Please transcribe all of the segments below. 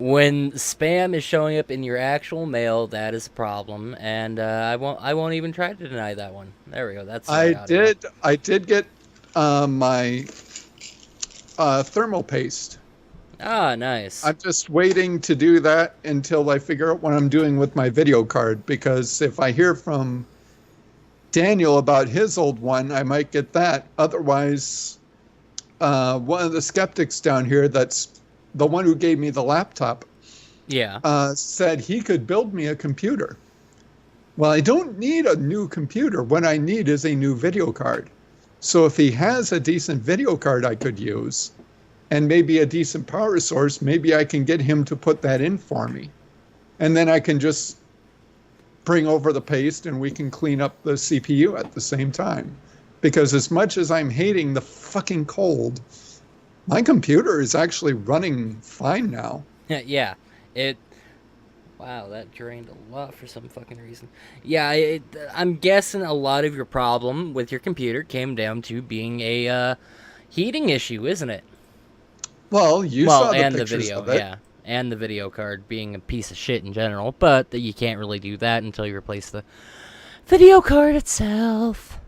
When spam is showing up in your actual mail, that is a problem, and I won't even try to deny that one. There we go. That's the right audio. I did get my thermal paste. Ah, nice. I'm just waiting to do that until I figure out what I'm doing with my video card, because if I hear from Daniel about his old one, I might get that. Otherwise, one of the skeptics down here, that's the one who gave me the laptop, Yeah. said he could build me a computer. Well, I don't need a new computer. What I need is a new video card. So if he has a decent video card I could use, and maybe a decent power source, maybe I can get him to put that in for me. And then I can just bring over the paste and we can clean up the CPU at the same time. Because as much as I'm hating the fucking cold, my computer is actually running fine now. Yeah. Wow, that drained a lot for some fucking reason. Yeah, I'm guessing a lot of your problem with your computer came down to being a heating issue, isn't it? Well, you saw the and the pictures video, of it. yeah. And the video card being a piece of shit in general, but you can't really do that until you replace the video card itself.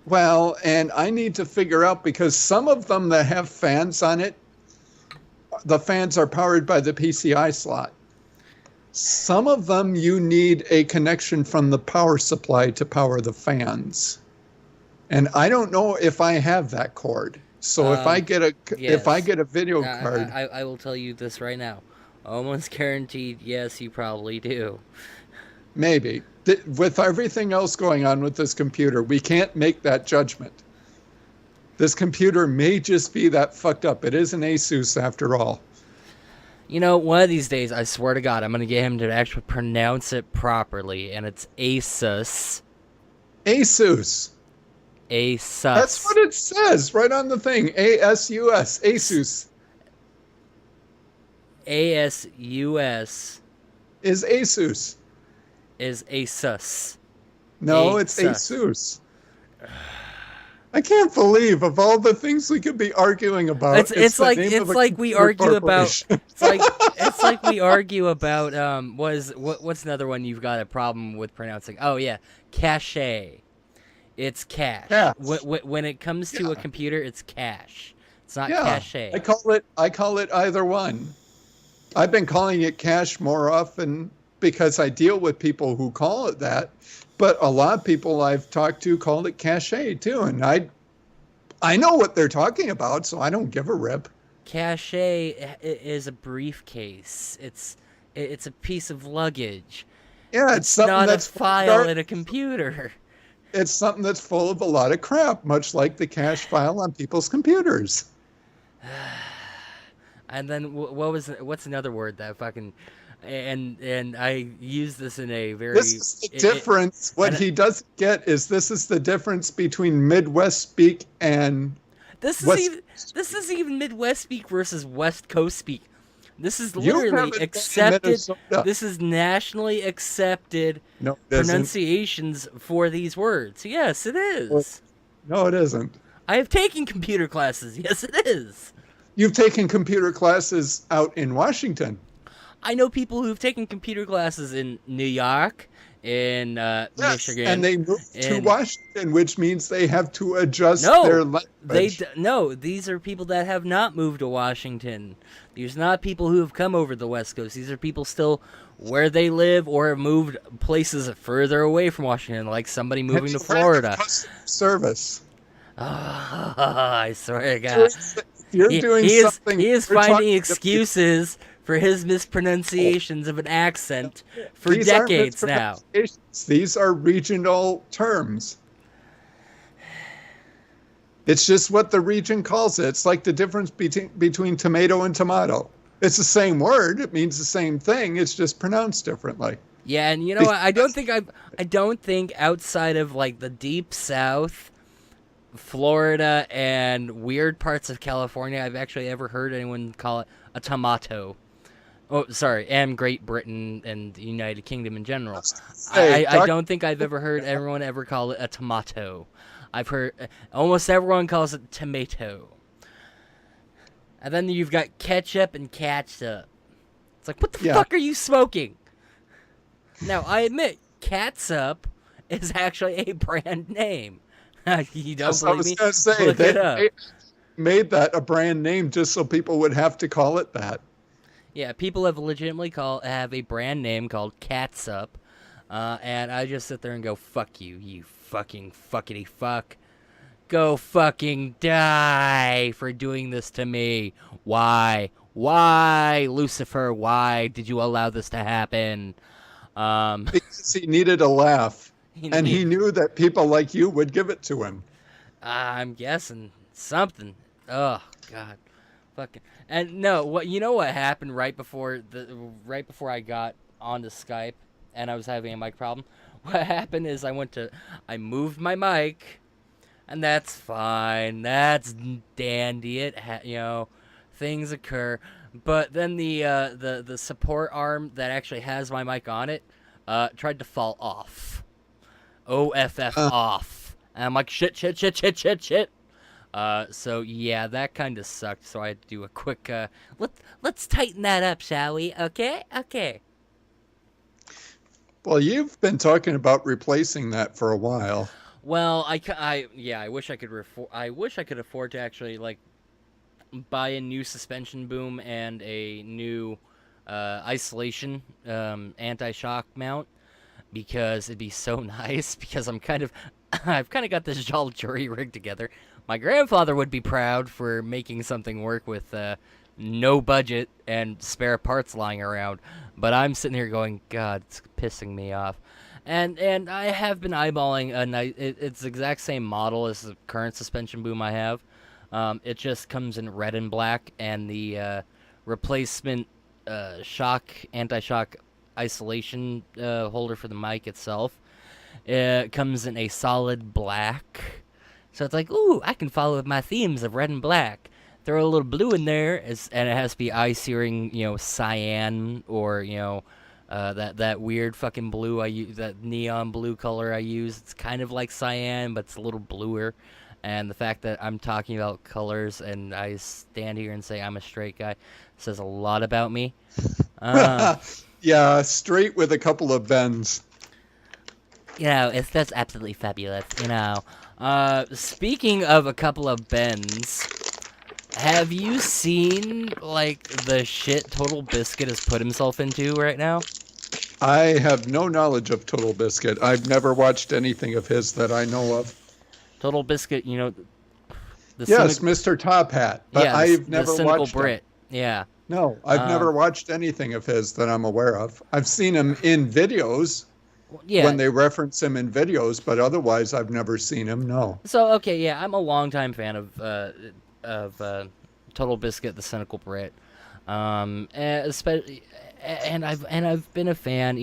Well, and I need to figure out, because some of them that have fans on it, the fans are powered by the PCI slot. Some of them you need a connection from the power supply to power the fans. And I don't know if I have that cord. So if I get a video card, I will tell you this right now. Almost guaranteed, yes, you probably do. maybe. With everything else going on with this computer, we can't make that judgment. This computer may just be that fucked up. It is an Asus after all. You know, one of these days, I swear to God, I'm going to get him to actually pronounce it properly, and it's Asus. Asus. Asus. That's what it says right on the thing. A-S-U-S. Asus. A-S-U-S. Is Asus. Is Asus. No, it's Asus. I can't believe, of all the things we could be arguing about, it's like we argue about it's like we argue about what's another one you've got a problem with pronouncing? Oh yeah, cache. It's cache. Cache. When it comes to a computer, it's cache. It's not Yeah, cache. I call it either one. I've been calling it cache more often because I deal with people who call it that. But a lot of people I've talked to call it cache too, and I know what they're talking about, so I don't give a rip. Cache is a briefcase. It's a piece of luggage. Yeah, it's something not that's a file in a computer. It's something that's full of a lot of crap, much like the cache file on people's computers. And then what's another word that fucking and I use this in a very This is the difference. What he doesn't get is this is the difference between Midwest speak and this is even Midwest speak versus West Coast speak. This is literally accepted. This is nationally accepted pronunciations for these words. Yes, it is. No, it isn't. I have taken computer classes. Yes, it is. You've taken computer classes out in Washington. I know people who've taken computer classes in New York, in Michigan, and they moved to Washington, which means they have to adjust their language. These are people that have not moved to Washington. These are not people who have come over the West Coast. These are people still where they live or have moved places further away from Washington, like somebody moving to Florida. Service. Oh, I swear to God. He is finding excuses for his mispronunciations of an accent for decades now. These are regional terms. It's just what the region calls it. It's like the difference between tomato and tomato. It's the same word. It means the same thing. It's just pronounced differently. Yeah, and you know what? I don't think outside of like the deep South, Florida, and weird parts of California, I've actually ever heard anyone call it a tomato. Oh, sorry, and Great Britain and the United Kingdom in general. I don't think I've ever heard everyone ever call it a tomato. I've heard almost everyone calls it tomato. And then you've got ketchup and catsup. It's like, what the Yeah. fuck are you smoking? Now, I admit, Catsup is actually a brand name. You don't Yes, I believe was me? going to say, Look it up. they made that a brand name just so people would have to call it that. Yeah, people have legitimately have a brand name called Catsup, and I just sit there and go, fuck you, you fucking fuckity fuck. Go fucking die for doing this to me. Why? Why, Lucifer? Why did you allow this to happen? Because he needed a laugh, and he knew that people like you would give it to him. I'm guessing something. Oh God, fucking. And no, what you know what happened right before I got onto Skype and I was having a mic problem. What happened is I moved my mic, and that's fine. That's dandy. Things occur. But then the support arm that actually has my mic on it tried to fall off. OFF off. And I'm like, shit. So yeah, that kind of sucked. So I had to do a quick, let's tighten that up, shall we? Okay. Well, you've been talking about replacing that for a while. Well, I wish I could afford to actually like buy a new suspension boom and a new isolation anti-shock mount, because it'd be so nice, because I've kind of got this all jury rig together. My grandfather would be proud for making something work with no budget and spare parts lying around, but I'm sitting here going, God, it's pissing me off. And I have been eyeballing it's the exact same model as the current suspension boom I have. It just comes in red and black, and the replacement anti-shock isolation holder for the mic itself comes in a solid black. So it's like, ooh, I can follow with my themes of red and black. Throw a little blue in there, and it has to be eye-searing, cyan, or that weird fucking blue I use, that neon blue color I use. It's kind of like cyan, but it's a little bluer. And the fact that I'm talking about colors and I stand here and say I'm a straight guy says a lot about me. Yeah, straight with a couple of bends. That's absolutely fabulous. Speaking of a couple of bends, have you seen like the shit Total Biscuit has put himself into right now? I have no knowledge of Total Biscuit. I've never watched anything of his that I know of. Total Biscuit, Mr. Top Hat, but yeah, I've never the cynical watched Brit. him. Yeah. No, I've never watched anything of his that I'm aware of. I've seen him in videos when they reference him in videos, but otherwise I've never seen him, no. So, okay, yeah, I'm a longtime fan of Total Biscuit, the cynical Brit. And I've been a fan,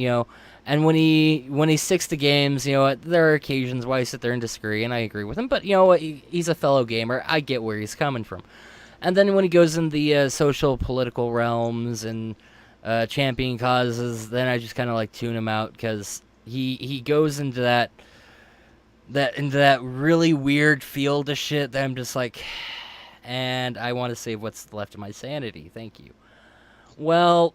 and when he sticks to games, there are occasions where I sit there and disagree, and I agree with him, but you know what, he's a fellow gamer. I get where he's coming from. And then when he goes in the social political realms and championing causes, then I just kind of like tune him out, because he goes into that really weird field of shit that I'm just like, and I want to save what's left of my sanity. Thank you. Well,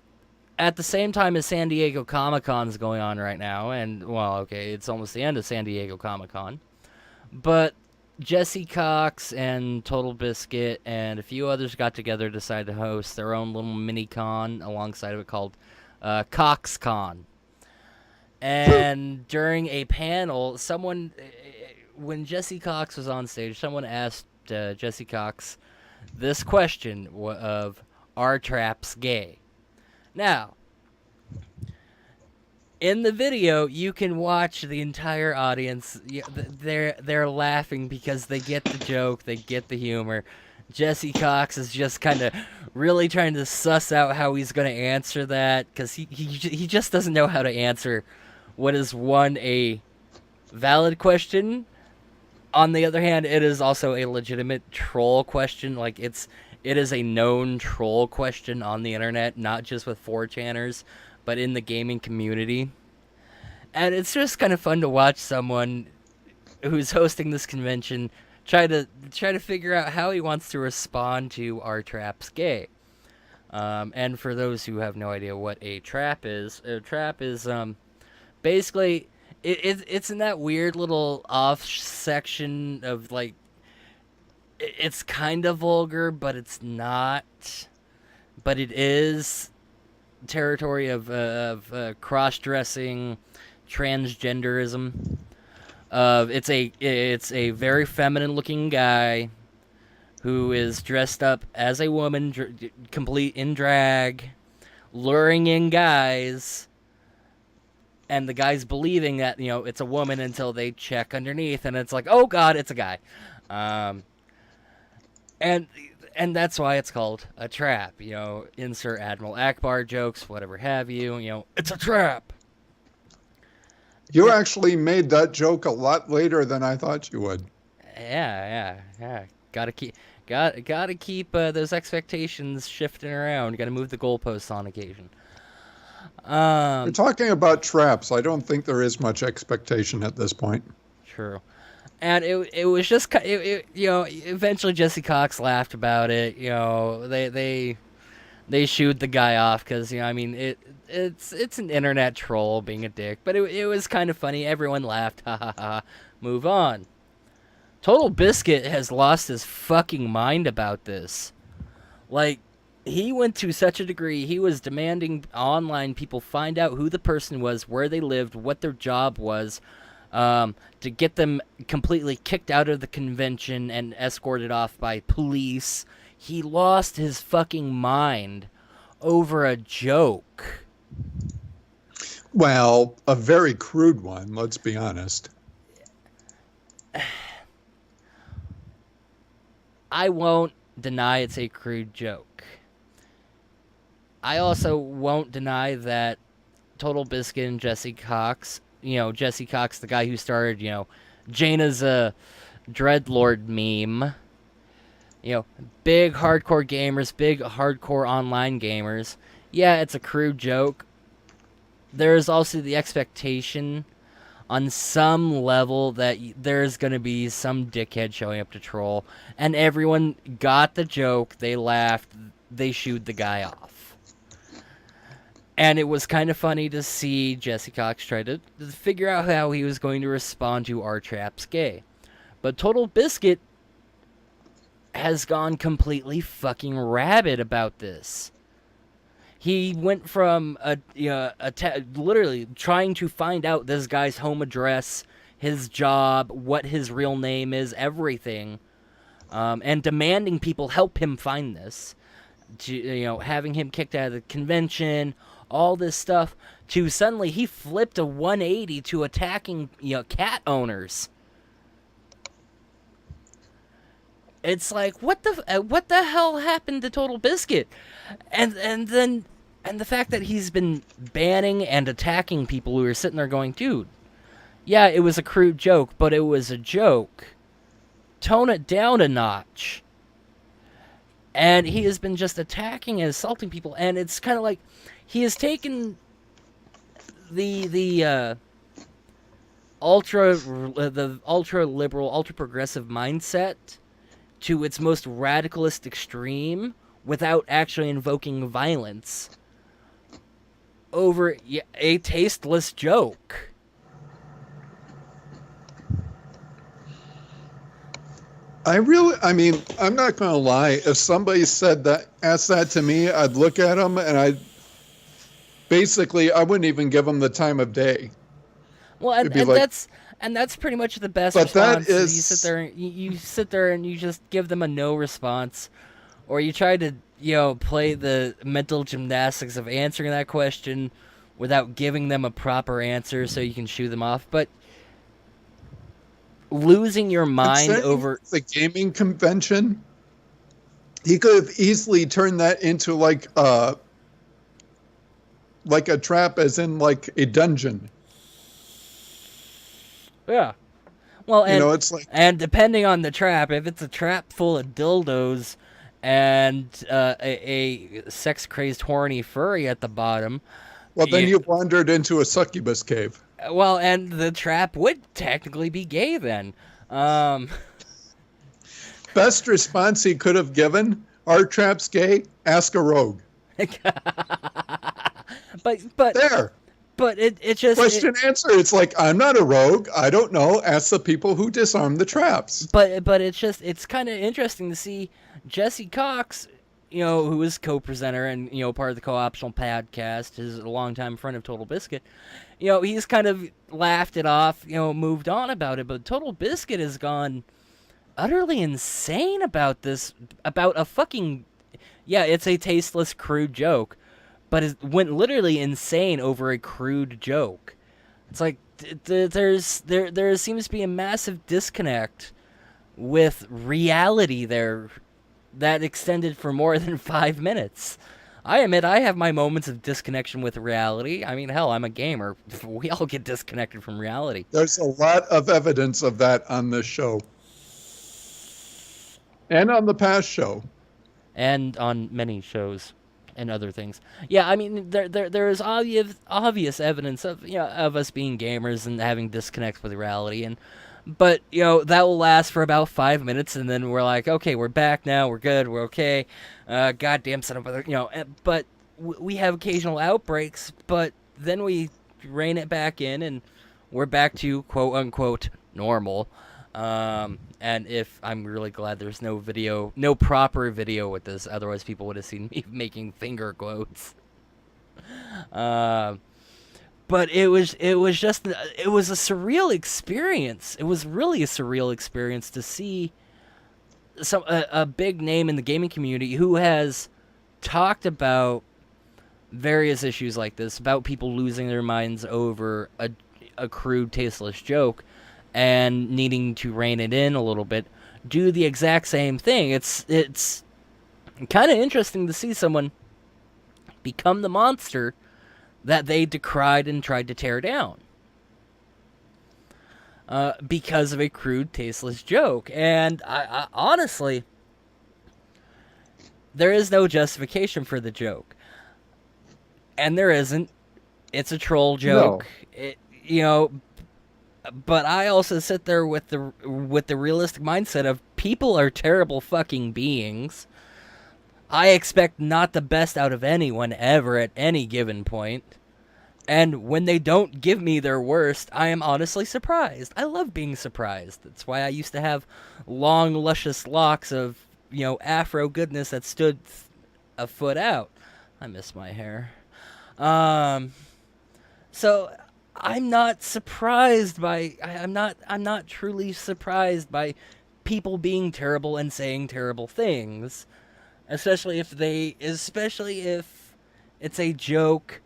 at the same time as San Diego Comic-Con is going on right now, and, well, okay, it's almost the end of San Diego Comic-Con, but Jesse Cox and Total Biscuit and a few others got together, decided to host their own little mini-con alongside of it called CoxCon. And during a panel, when Jesse Cox was on stage, someone asked Jesse Cox this question of, are traps gay? Now, in the video, you can watch the entire audience. They're laughing because they get the joke, they get the humor. Jesse Cox is just kind of really trying to suss out how he's going to answer that, because he just doesn't know how to answer what is, one, a valid question. On the other hand, it is also a legitimate troll question. Like, it is a known troll question on the internet, not just with 4chaners, but in the gaming community. And it's just kind of fun to watch someone who's hosting this convention try to figure out how he wants to respond to "Are traps gay?" And for those who have no idea what a trap is basically it's in that weird little off section of like it's kind of vulgar, but it's not. But it is territory of cross-dressing, transgenderism. It's a very feminine-looking guy who is dressed up as a woman, complete in drag, luring in guys, and the guys believing that it's a woman until they check underneath, and it's like, oh god, it's a guy. And that's why it's called a trap. Insert Admiral Akbar jokes, whatever have you. It's a trap. You actually made that joke a lot later than I thought you would. Yeah. Gotta keep those expectations shifting around. Gotta move the goalposts on occasion. We're talking about traps. I don't think there is much expectation at this point. True. And it was just eventually Jesse Cox laughed about it. They shooed the guy off because it's an internet troll being a dick, but it was kind of funny. Everyone laughed. Ha ha ha. Move on. Total Biscuit has lost his fucking mind about this. Like, he went to such a degree, he was demanding online people find out who the person was, where they lived, what their job was, to get them completely kicked out of the convention and escorted off by police. He lost his fucking mind over a joke. Well, a very crude one, let's be honest. I won't deny it's a crude joke. I also won't deny that Total Biscuit and Jesse Cox, Jesse Cox, the guy who started, Jaina's a Dreadlord meme, big hardcore gamers, big hardcore online gamers. Yeah, it's a crude joke. There's also the expectation on some level that there's going to be some dickhead showing up to troll, and everyone got the joke, they laughed, they shooed the guy off. And it was kind of funny to see Jesse Cox try to figure out how he was going to respond to our trap's gay. But Total Biscuit has gone completely fucking rabid about this. He went from literally trying to find out this guy's home address, his job, what his real name is, everything, and demanding people help him find this, to having him kicked out of the convention, all this stuff, to suddenly he flipped a 180 to attacking cat owners. It's like, what the hell happened to Total Biscuit? And the fact that he's been banning and attacking people who are sitting there going, dude, yeah, it was a crude joke, but it was a joke. Tone it down a notch. And he has been just attacking and assaulting people, and it's kind of like he has taken the ultra liberal, ultra progressive mindset to its most radicalist extreme without actually invoking violence over a tasteless joke. I'm not going to lie. If somebody asked that to me, I'd look at them and I wouldn't even give them the time of day. Well, and that's pretty much the best response. You sit there and you just give them a no response, or you try to play the mental gymnastics of answering that question without giving them a proper answer so you can shoo them off. But losing your mind over the gaming convention, he could have easily turned that into like a trap, as in like a dungeon. Yeah. Well, and it's like, and depending on the trap, if it's a trap full of dildos and a sex crazed horny furry at the bottom, well, then you've wandered into a succubus cave. Well, and the trap would technically be gay then. Best response he could have given: our trap's gay, ask a rogue. but There. it just Question answer. It's like, I'm not a rogue. I don't know. Ask the people who disarm the traps. but it's kind of interesting to see Jesse Cox, who is co-presenter and part of the co-optional podcast, is a longtime friend of Total Biscuit. He's kind of laughed it off, moved on about it, but Total Biscuit has gone utterly insane about this, about a fucking, yeah, it's a tasteless, crude joke, but it went literally insane over a crude joke. It's like there seems to be a massive disconnect with reality there that extended for more than 5 minutes. I admit I have my moments of disconnection with reality. I mean, hell, I'm a gamer. We all get disconnected from reality. There's a lot of evidence of that on this show. And on the past show. And on many shows and other things. Yeah, I mean, there is obvious evidence of of us being gamers and having disconnects with reality, but that will last for about 5 minutes, and then we're like, okay, we're back now, we're good, we're okay. Goddamn son of a, but we have occasional outbreaks, but then we rein it back in, and we're back to quote unquote normal. And if I'm really glad there's no proper video with this, otherwise people would have seen me making finger quotes. But it was a surreal experience. It was really a surreal experience to see a big name in the gaming community who has talked about various issues like this, about people losing their minds over a crude, tasteless joke, and needing to rein it in a little bit, do the exact same thing. It's kind of interesting to see someone become the monster that they decried and tried to tear down because of a crude, tasteless joke. And I honestly, there is no justification for the joke, and there isn't. It's a troll joke. No. But I also sit there with the realistic mindset of people are terrible fucking beings. I expect not the best out of anyone ever at any given point. And when they don't give me their worst, I am honestly surprised. I love being surprised. That's why I used to have long, luscious locks of, afro goodness that stood a foot out. I miss my hair. So I'm not surprised by I'm not truly surprised by people being terrible and saying terrible things, especially if it's a joke,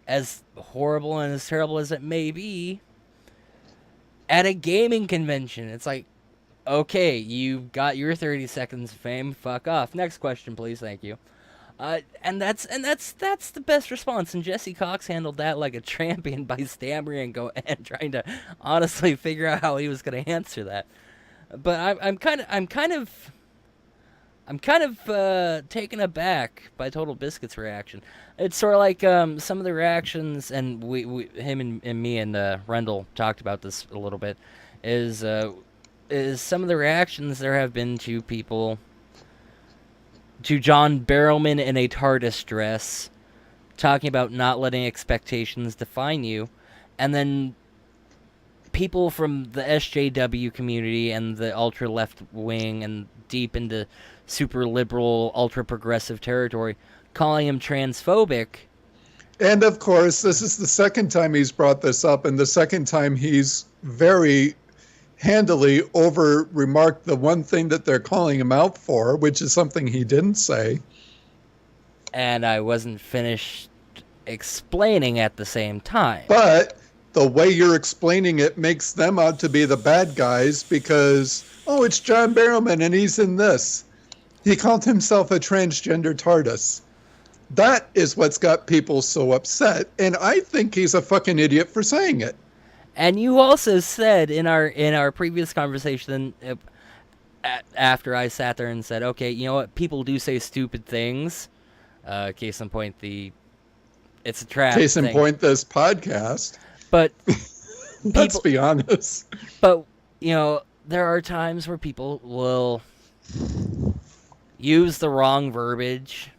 as horrible and as terrible as it may be, at a gaming convention. It's like, okay, you got your 30 seconds of fame, fuck off. Next question, please, thank you. And that's the best response. And Jesse Cox handled that like a champion by stammering and trying to honestly figure out how he was going to answer that. But I'm kind of taken aback by Total Biscuit's reaction. It's sort of like some of the reactions, and him and me and Rendal talked about this a little bit. Is some of the reactions there have been to people. To John Barrowman in a TARDIS dress, talking about not letting expectations define you, and then people from the SJW community and the ultra left wing and deep into super liberal, ultra progressive territory, calling him transphobic. And of course, this is the second time he's brought this up, and the second time he's very handily over remarked the one thing that they're calling him out for, which is something he didn't say. And I wasn't finished explaining at the same time. But the way you're explaining it makes them out to be the bad guys because, oh, it's John Barrowman and he's in this. He called himself a transgender TARDIS. That is what's got people so upset, and I think he's a fucking idiot for saying it. And you also said in our previous conversation, after I sat there and said, okay, you know what, people do say stupid things. Case in point, it's a trap. Case in point, this podcast. But let's be honest. But there are times where people will use the wrong verbiage,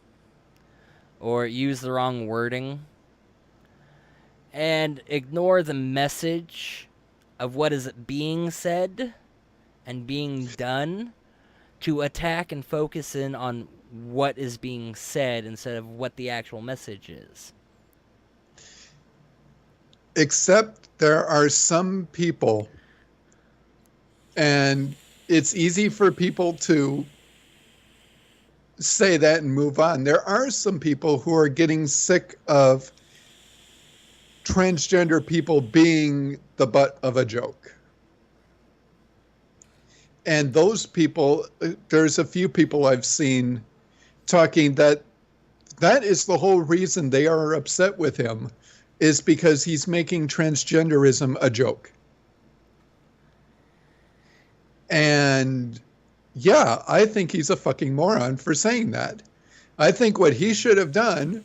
or use the wrong wording and ignore the message of what is being said and being done to attack and focus in on what is being said instead of what the actual message is. Except there are some people, and it's easy for people to say that and move on. There are some people who are getting sick of transgender people being the butt of a joke. And those people, there's a few people I've seen talking that is the whole reason they are upset with him, is because he's making transgenderism a joke. And yeah, I think he's a fucking moron for saying that. I think what he should have done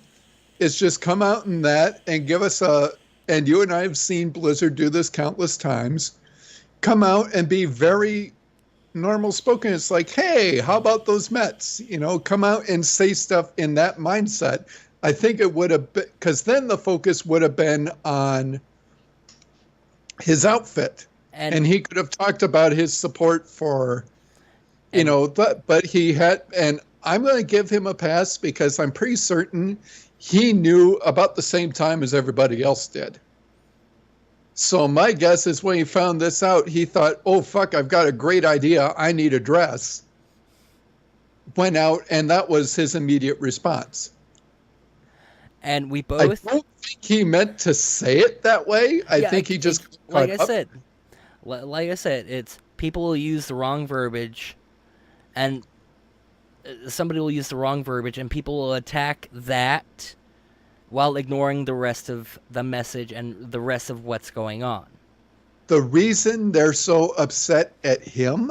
is just come out in that and give us and you and I have seen Blizzard do this countless times, come out and be very normal spoken. It's like, hey, how about those Mets? Come out and say stuff in that mindset. I think it would have been, because then the focus would have been on his outfit. And he could have talked about his support for, but he had, and I'm going to give him a pass because I'm pretty certain he knew about the same time as everybody else did. So my guess is when he found this out, he thought, oh, fuck, I've got a great idea. I need a dress. Went out, and that was his immediate response. And we both... I don't think he meant to say it that way. I think he just... Like I said, it's people will use the wrong verbiage, and somebody will use the wrong verbiage, and people will attack that while ignoring the rest of the message and the rest of what's going on. The reason they're so upset at him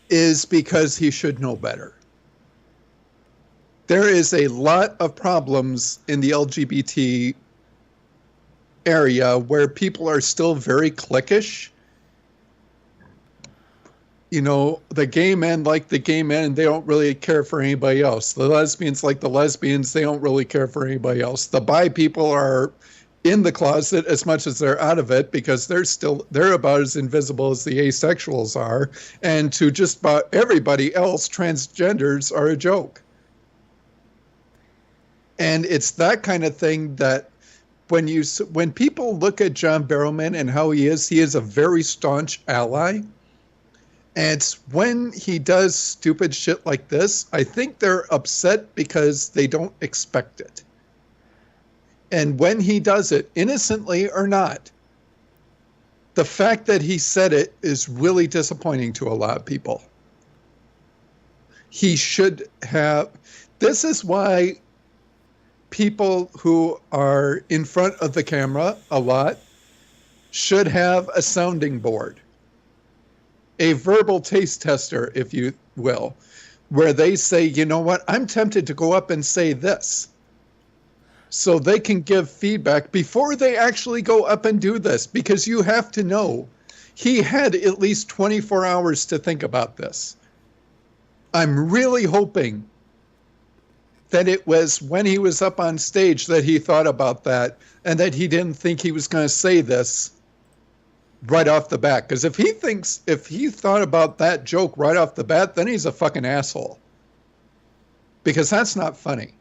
is because he should know better. There is a lot of problems in the LGBT area where people are still very cliquish. The gay men like the gay men and they don't really care for anybody else. The lesbians like the lesbians, they don't really care for anybody else. The bi people are in the closet as much as they're out of it because they're about as invisible as the asexuals are. And to just about everybody else, transgenders are a joke. And it's that kind of thing that when people look at John Barrowman and how he is a very staunch ally. And it's when he does stupid shit like this, I think they're upset because they don't expect it. And when he does it, innocently or not, the fact that he said it is really disappointing to a lot of people. He should have... This is why people who are in front of the camera a lot should have a sounding board. A verbal taste tester, if you will, where they say, you know what, I'm tempted to go up and say this. So they can give feedback before they actually go up and do this, because you have to know, he had at least 24 hours to think about this. I'm really hoping that it was when he was up on stage that he thought about that and that he didn't think he was going to say this right off the bat. Because if he thought about that joke right off the bat, then he's a fucking asshole. Because that's not funny.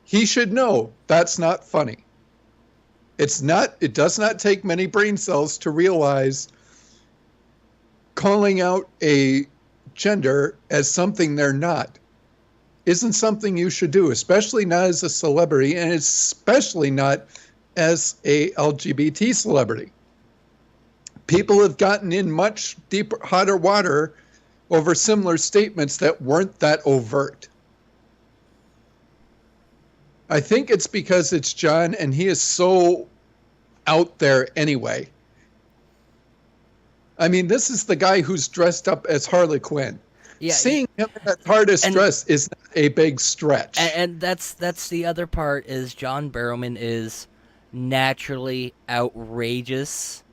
He should know that's not funny. It does not take many brain cells to realize calling out a gender as something they're not isn't something you should do, especially not as a celebrity, and especially not as a LGBT celebrity. People have gotten in much deeper, hotter water over similar statements that weren't that overt. I think it's because it's John and he is so out there anyway. I mean, this is the guy who's dressed up as Harley Quinn. Yeah, seeing him in that Tardis dress is not a big stretch. And that's the other part is John Barrowman is naturally outrageous.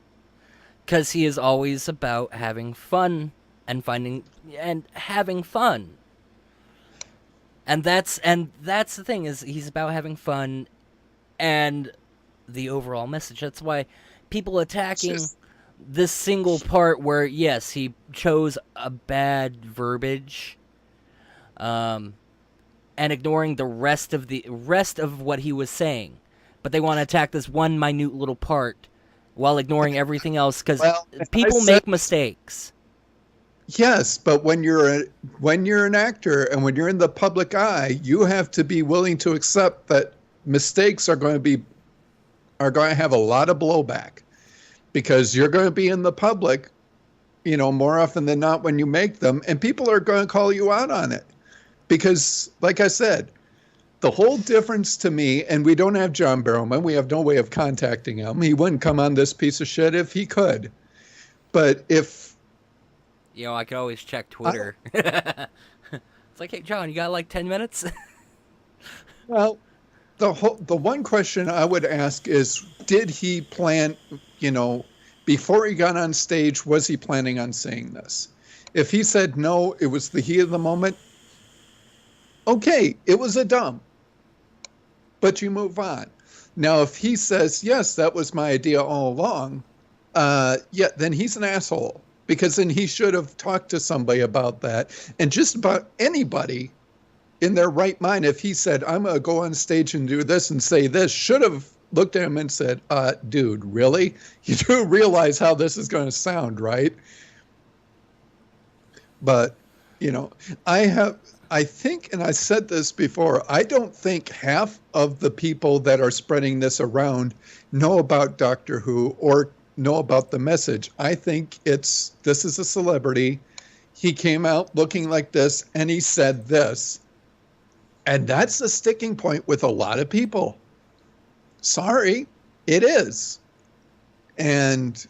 Because he is always about having fun and having fun. And that's the thing, is he's about having fun and the overall message. That's why people It's attacking just this single part where, yes, he chose a bad verbiage, and ignoring the rest of what he was saying, but they want to attack this one minute little part while ignoring everything else, because well, I people said make mistakes. yes, but when you're an actor and when you're in the public eye, you have to be willing to accept that mistakes are going to have a lot of blowback, because you're going to be in the public, more often than not when you make them, and people are going to call you out on it. Because, like I said, the whole difference to me, and we don't have John Barrowman, we have no way of contacting him. He wouldn't come on this piece of shit if he could. But if I could always check Twitter. It's like, hey, John, you got like 10 minutes? well, the one question I would ask is, did he plan, before he got on stage, was he planning on saying this? If he said no, it was the heat of the moment, okay, it was a dumb, but you move on. Now, if he says, yes, that was my idea all along, then he's an asshole, because then he should have talked to somebody about that. And just about anybody in their right mind, if he said, I'm going to go on stage and do this and say this, should have looked at him and said, dude, really? You do realize how this is going to sound, right? But, I think, and I said this before, I don't think half of the people that are spreading this around know about Doctor Who or know about the message. I think this is a celebrity. He came out looking like this and he said this. And that's the sticking point with a lot of people. Sorry, it is. And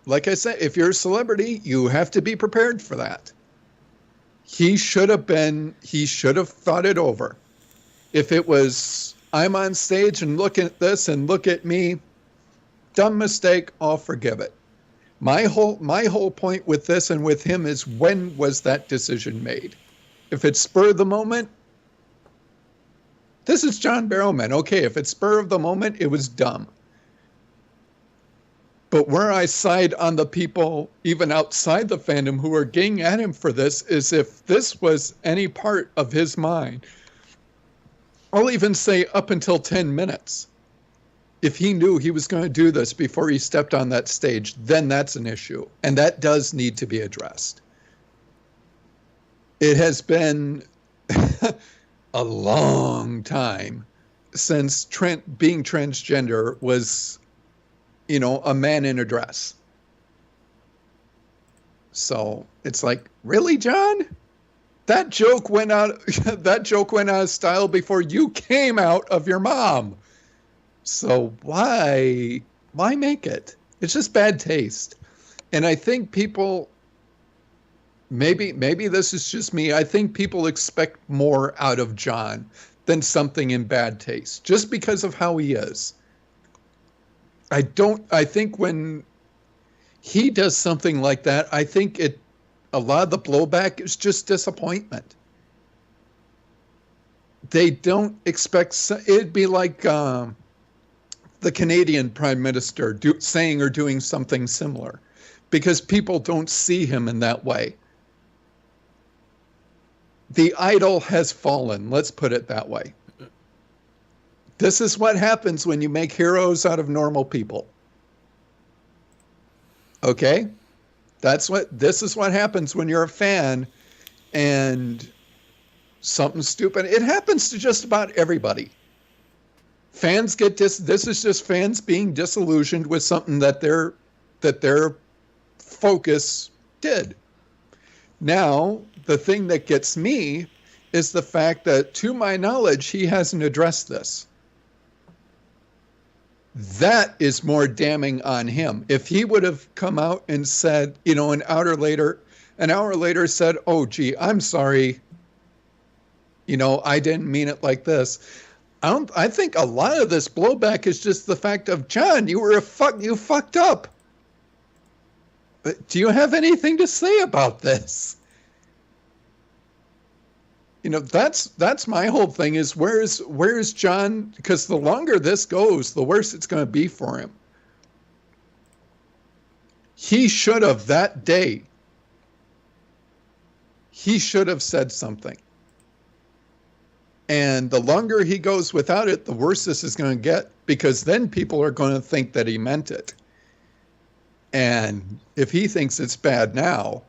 like I said, if you're a celebrity, you have to be prepared for that. He should have thought it over. If it was, I'm on stage and look at this and look at me, dumb mistake, I'll forgive it. My whole point with this and with him is, when was that decision made? If it's spur of the moment, this is John Barrowman. Okay, if it's spur of the moment, it was dumb. But where I side on the people, even outside the fandom, who are getting at him for this, is if this was any part of his mind, I'll even say up until 10 minutes, if he knew he was going to do this before he stepped on that stage, then that's an issue. And that does need to be addressed. It has been a long time since being transgender was, a man in a dress. So it's like, really, John? That joke went out of style before you came out of your mom. So why make it? It's just bad taste. And I think people, maybe this is just me, I think people expect more out of John than something in bad taste, just because of how he is. I think when he does something like that, I think a lot of the blowback is just disappointment. They don't expect, it'd be like the Canadian Prime Minister saying or doing something similar, because people don't see him in that way. The idol has fallen, let's put it that way. This is what happens when you make heroes out of normal people. Okay? This is what happens when you're a fan and something stupid. It happens to just about everybody. Fans get this is just fans being disillusioned with something that their focus did. Now, the thing that gets me is the fact that, to my knowledge, he hasn't addressed this. That is more damning on him. If he would have come out and said, an hour later said, oh, gee, I'm sorry. I didn't mean it like this. I think a lot of this blowback is just the fact of, John, you fucked up. Do you have anything to say about this? That's my whole thing is where's John? Because the longer this goes, the worse it's going to be for him. He should have that day. He should have said something. And the longer he goes without it, the worse this is going to get, because then people are going to think that he meant it. And if he thinks it's bad now,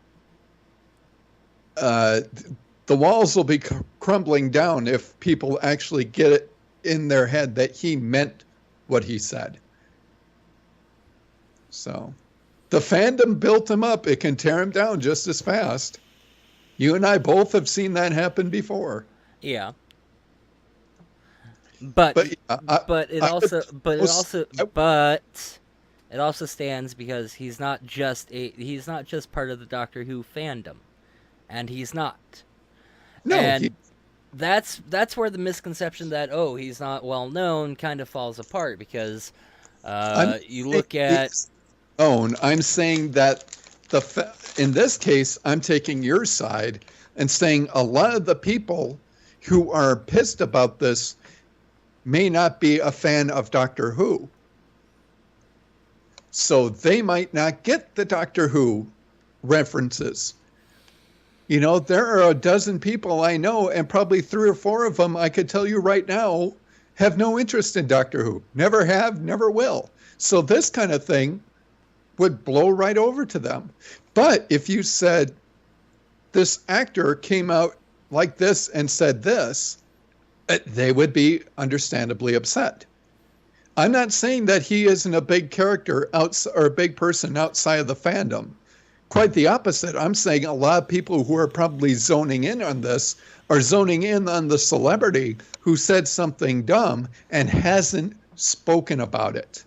the walls will be crumbling down if people actually get it in their head that he meant what he said. So the fandom built him up. It can tear him down just as fast. You and I both have seen that happen before. Yeah. But it also stands because he's not just part of the Doctor Who fandom, and he's not. No, and that's where the misconception that he's not well known kind of falls apart, because you look at. I'm saying that in this case, I'm taking your side and saying a lot of the people who are pissed about this may not be a fan of Doctor Who. So they might not get the Doctor Who references. There are a dozen people I know, and probably 3 or 4 of them, I could tell you right now, have no interest in Doctor Who. Never have, never will. So this kind of thing would blow right over to them. But if you said this actor came out like this and said this, they would be understandably upset. I'm not saying that he isn't a big character or a big person outside of the fandom. Quite the opposite. I'm saying a lot of people who are probably zoning in on this are zoning in on the celebrity who said something dumb and hasn't spoken about it.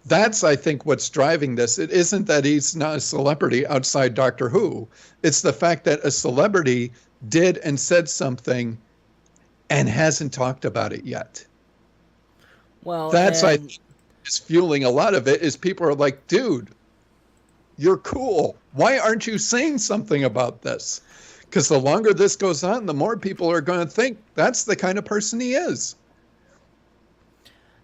That's, I think, what's driving this. It isn't that he's not a celebrity outside Doctor Who. It's the fact that a celebrity did and said something and hasn't talked about it yet. Well, that's I think is fueling a lot of it. Is people are like, dude, you're cool. Why aren't you saying something about this? Because the longer this goes on, the more people are going to think that's the kind of person he is.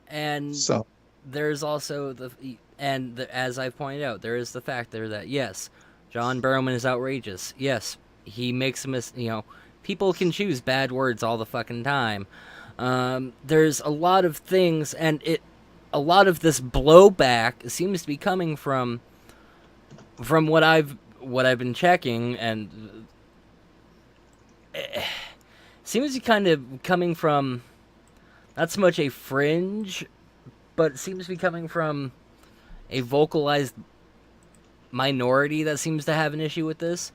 And so there's also as I pointed out, there is the fact there that yes, John Barrowman is outrageous. Yes, he makes people can choose bad words all the fucking time. There's a lot of things, and a lot of this blowback seems to be coming from what I've been checking, and it seems to be kind of coming from not so much a fringe, but it seems to be coming from a vocalized minority that seems to have an issue with this.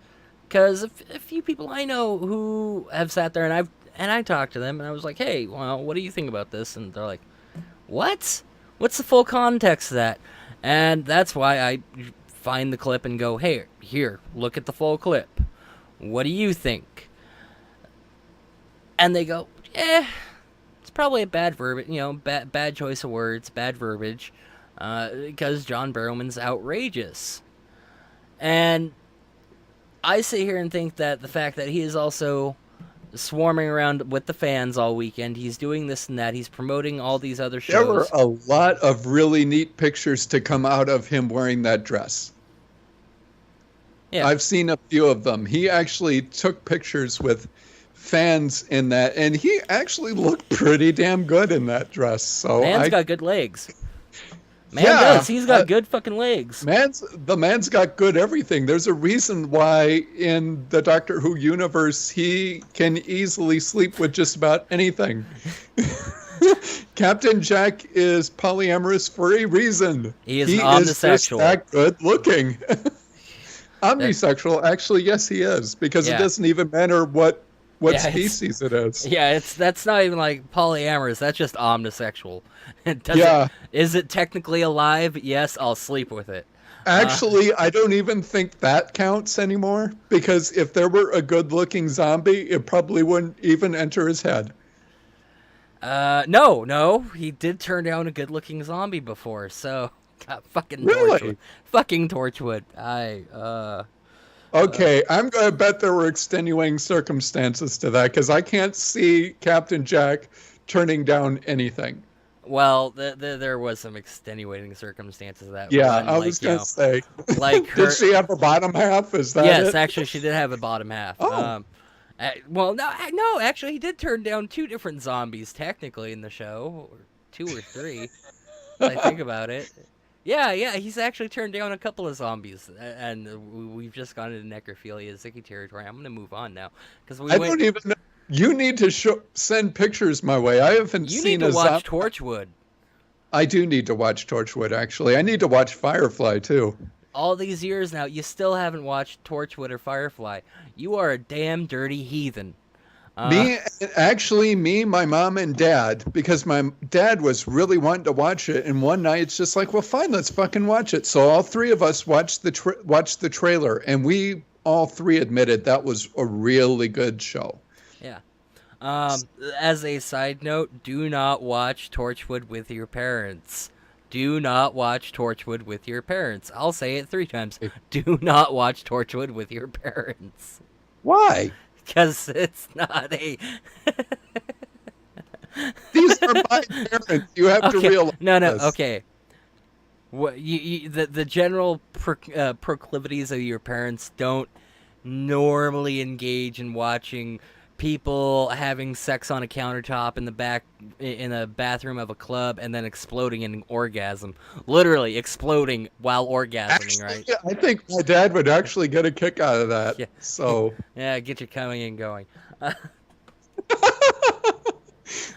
Because a few people I know who have sat there and I talked to them and I was like, hey, well, what do you think about this? And they're like, what? What's the full context of that? And that's why I find the clip and go, hey, here, look at the full clip. What do you think? And they go, it's probably a bad verbiage, bad choice of words, bad verbiage, because John Barrowman's outrageous. And I sit here and think that the fact that he is also swarming around with the fans all weekend, he's doing this and that, he's promoting all these other shows. There were a lot of really neat pictures to come out of him wearing that dress. Yeah. I've seen a few of them. He actually took pictures with fans in that, and he actually looked pretty damn good in that dress. So Man's got good legs. Man does. He's got good fucking legs. The man's got good everything. There's a reason why in the Doctor Who universe he can easily sleep with just about anything. Captain Jack is polyamorous for a reason. He is omnisexual. Is just that good looking. Omnisexual, actually, yes, he is, because it doesn't even matter what species it is. Yeah, that's not even like polyamorous. That's just omnisexual. Is it technically alive? Yes, I'll sleep with it. Actually, I don't even think that counts anymore, because if there were a good-looking zombie, it probably wouldn't even enter his head. No, he did turn down a good-looking zombie before, so fucking really? Torchwood. Fucking Torchwood. Okay, I'm going to bet there were extenuating circumstances to that because I can't see Captain Jack turning down anything. Well, there was some extenuating circumstances of that Yeah, run, I like, was going to say. like her. Did she have a bottom half? Is that Yes, it? actually, she did have a bottom half. Oh. Well, no, actually, he did turn down 2 different zombies technically in the show, or 2 or 3. As I think about it. Yeah, he's actually turned down a couple of zombies, and we've just gone into necrophilia Zicky territory. I'm gonna move on now because I don't even know. You need to send pictures my way. I haven't You seen need to watch zombie. Torchwood. I do need to watch Torchwood, actually. I need to watch Firefly, too. All these years now, you still haven't watched Torchwood or Firefly. You are a damn dirty heathen. Me, my mom, and dad, because my dad was really wanting to watch it, and one night it's just like, well, fine, let's fucking watch it. So all 3 of us watched the trailer, and we all 3 admitted that was a really good show. Yeah. As a side note, do not watch Torchwood with your parents. Do not watch Torchwood with your parents. I'll say it 3 times. Do not watch Torchwood with your parents. Why? Because it's not a... These are my parents. You have to realize this. Okay. What the general proclivities of your parents don't normally engage in watching people having sex on a countertop in a bathroom of a club and then exploding in an orgasm. Literally exploding while orgasming, Actually, right? I think my dad would actually get a kick out of that. Yeah. So yeah, get you coming and going.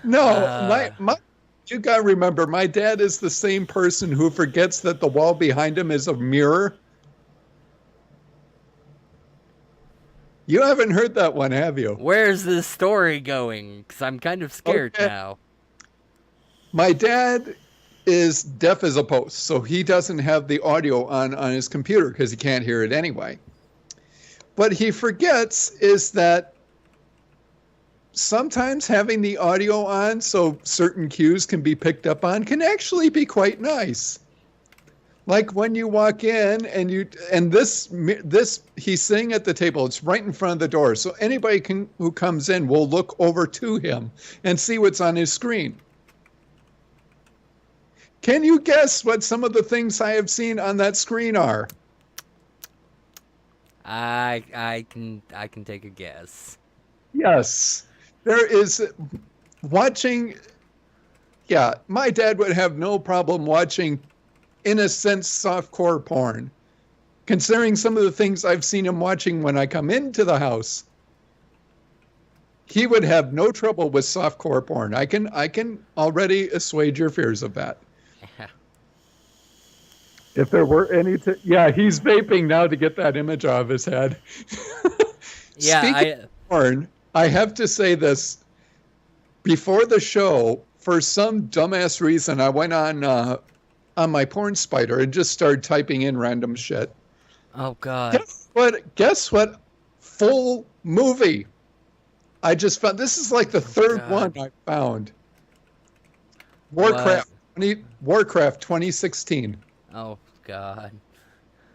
No, my you gotta remember, my dad is the same person who forgets that the wall behind him is a mirror. You haven't heard that one, have you? Where's this story going? Because I'm kind of scared now. My dad is deaf as a post, so he doesn't have the audio on his computer because he can't hear it anyway. What he forgets is that sometimes having the audio on so certain cues can be picked up on can actually be quite nice. Like when you walk in and this he's sitting at the table. It's right in front of the door, so anybody who comes in will look over to him and see what's on his screen. Can you guess what some of the things I have seen on that screen are? I can take a guess. Yes. There is watching. Yeah, my dad would have no problem watching, in a sense, softcore porn, considering some of the things I've seen him watching when I come into the house. He would have no trouble with softcore porn. I can already assuage your fears of that. Yeah. If there were any, yeah, he's vaping now to get that image out of his head. Yeah, Speaking of porn, I have to say this. Before the show, for some dumbass reason, I went on my porn spider and just started typing in random shit. Oh God! Guess what? Full movie. I just found this is like the third one I found. Warcraft 2016. Oh God!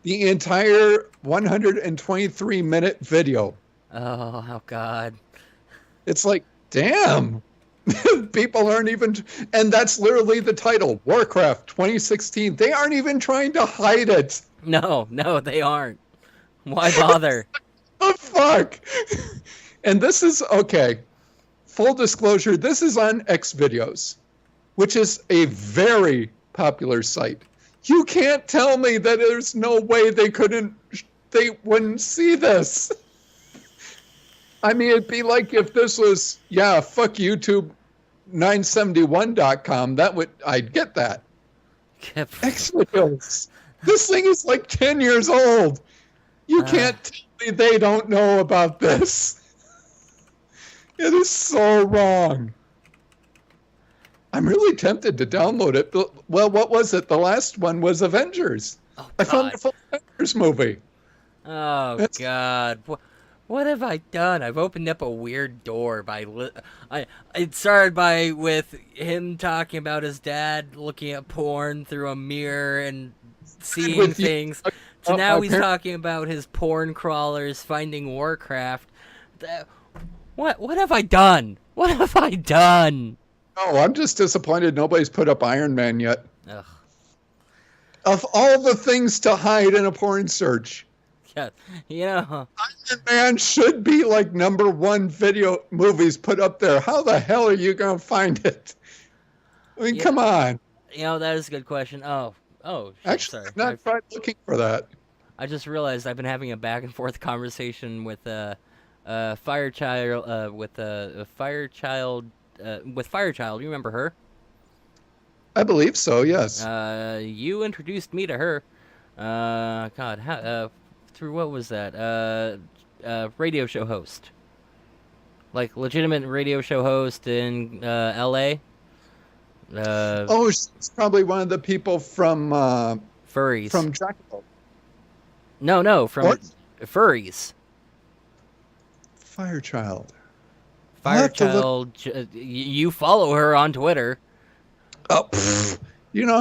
The entire 123-minute video. Oh God! It's like, damn. People aren't even, and that's literally the title, Warcraft 2016. They aren't even trying to hide it. No, they aren't. Why bother? Oh, fuck. And this is, okay, full disclosure, this is on Xvideos, which is a very popular site. You can't tell me that there's no way they wouldn't see this. I mean, it'd be like if this was, fuck YouTube 971.com, I'd get that. Xvideos. This thing is like 10 years old. You can't tell me they don't know about this. It is so wrong. I'm really tempted to download it. Well, what was it? The last one was Avengers. Oh, I found the full Avengers movie. Oh, God. What have I done? I've opened up a weird door it started with him talking about his dad looking at porn through a mirror and seeing things So Oh, now he's apparently- talking about his porn crawlers finding Warcraft. What have I done? What have I done? Oh, I'm just disappointed nobody's put up Iron Man yet. Ugh. Of all the things to hide in a porn search, Yeah, you know. Iron Man should be like #1 video movies put up there. How the hell are you going to find it? I mean, Yeah. come on. You know, that is a good question. Oh, shit, Actually, sorry. I've not tried looking for that. I just realized I've been having a back and forth conversation with Firechild, with Firechild. You remember her? I believe so, yes. You introduced me to her. God, how, through what was that? Radio show host. Like, legitimate radio show host in L.A. Oh, she's probably one of the people from Furries. Dracula. No, from What? Furries. Firechild. I'll have to look- Firechild, you follow her on Twitter. Oh, you know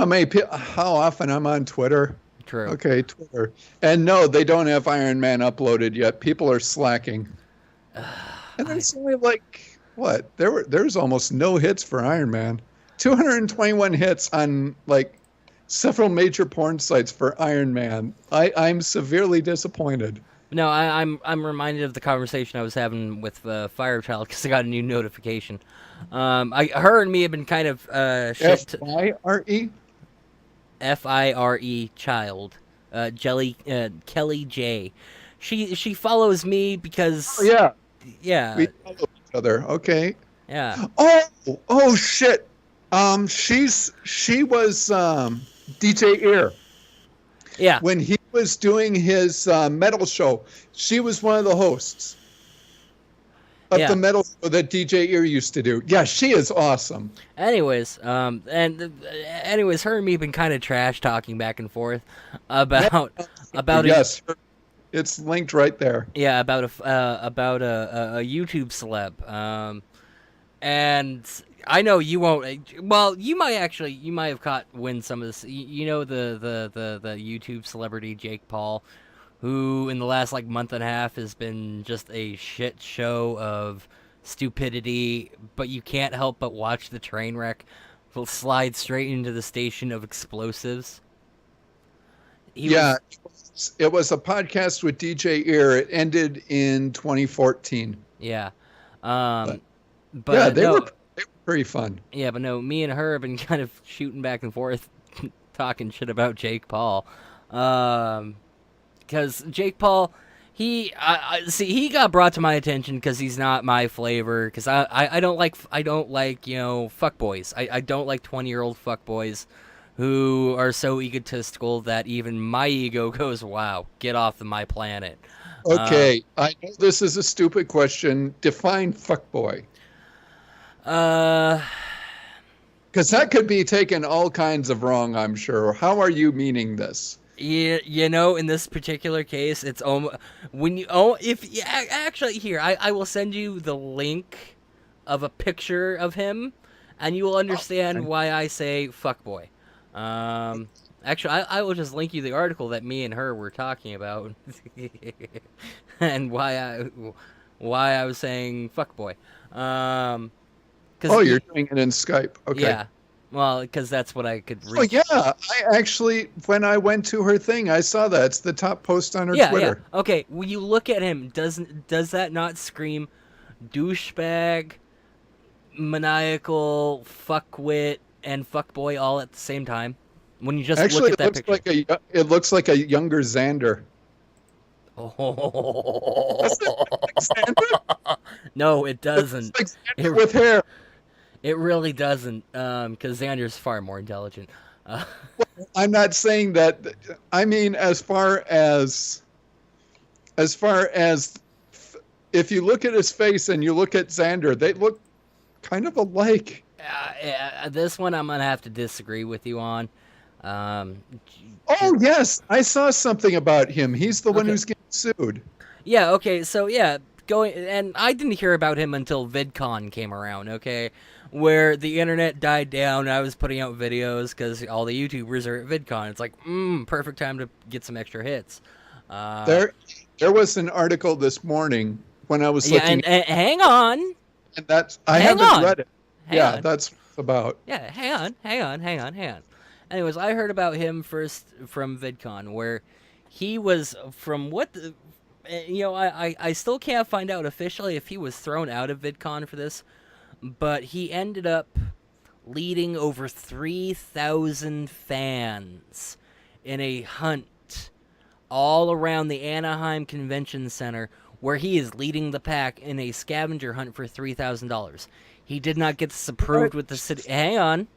how often I'm on Twitter? True. Okay, Twitter. And no, they don't have Iron Man uploaded yet. People are slacking. And it's only like, what? There's almost no hits for Iron Man. 221 hits on like several major porn sites for Iron Man. I'm severely disappointed. No, I'm reminded of the conversation I was having with Firechild because I got a new notification. Her and me have been kind of Fire? Fire child, Kelly J. She follows me because Oh, yeah. yeah, We follow each other. Okay. yeah. Oh shit. She was DJ Ear. Yeah. When he was doing his metal show, she was one of the hosts of Yeah. the metal show that DJ Ear used to do. Yeah, she is awesome. Anyways, her and me have been kind of trash talking back and forth about Yes, it's linked right there. yeah, about a YouTube celeb. And I know you won't. Well, you might have caught wind some of this. You know the YouTube celebrity Jake Paul, who in the last like month and a half has been just a shit show of stupidity. But you can't help but watch the train wreck will slide straight into the station of explosives. It was a podcast with DJ Ear. It ended in 2014. Yeah. But But they no, were pretty fun. yeah, but no, me and her have been kind of shooting back and forth, talking shit about Jake Paul. Because Jake Paul, he got brought to my attention because he's not my flavor. Because I don't like fuckboys. I don't like 20-year-old fuckboys who are so egotistical that even my ego goes, wow, get off of my planet. Okay, I know this is a stupid question. Define fuckboy. Because that could be taken all kinds of wrong, I'm sure. How are you meaning this? You know, in this particular case, it's almost actually here, I will send you the link of a picture of him, and you will understand why I say fuckboy. Actually, I will just link you the article that me and her were talking about, and why I was saying fuckboy. You're doing it in Skype. Okay. Yeah. Well, because that's what I could read. Oh, yeah. I actually, when I went to her thing, I saw that. It's the top post on her Twitter. Yeah. Okay, when you look at him, does that not scream douchebag, maniacal, fuckwit, and fuckboy all at the same time? When you just Actually, look at that picture. it looks like a younger Xander. Oh. Doesn't it look like Xander? No, it doesn't. It's like Xander with hair. It really doesn't, because Xander's far more intelligent. I'm not saying that. I mean, as far as if you look at his face and you look at Xander, they look kind of alike. This one I'm gonna have to disagree with you on. Yes, I saw something about him. He's the one Okay. who's getting sued. Yeah. Okay. So yeah, going, and I didn't hear about him until VidCon came around, okay? Where the internet died down, I was putting out videos because all the YouTubers are at VidCon. It's like, perfect time to get some extra hits. There was an article this morning when I was looking. And hang on. And that's I Hang haven't on. read it. Hang Yeah, on. that's what it's about. Yeah, hang on. Anyways, I heard about him first from VidCon, where he was from what the, I still can't find out officially if he was thrown out of VidCon for this, but he ended up leading over 3,000 fans in a hunt all around the Anaheim Convention Center, where he is leading the pack in a scavenger hunt for $3,000. He did not get this approved with the city. Hang on.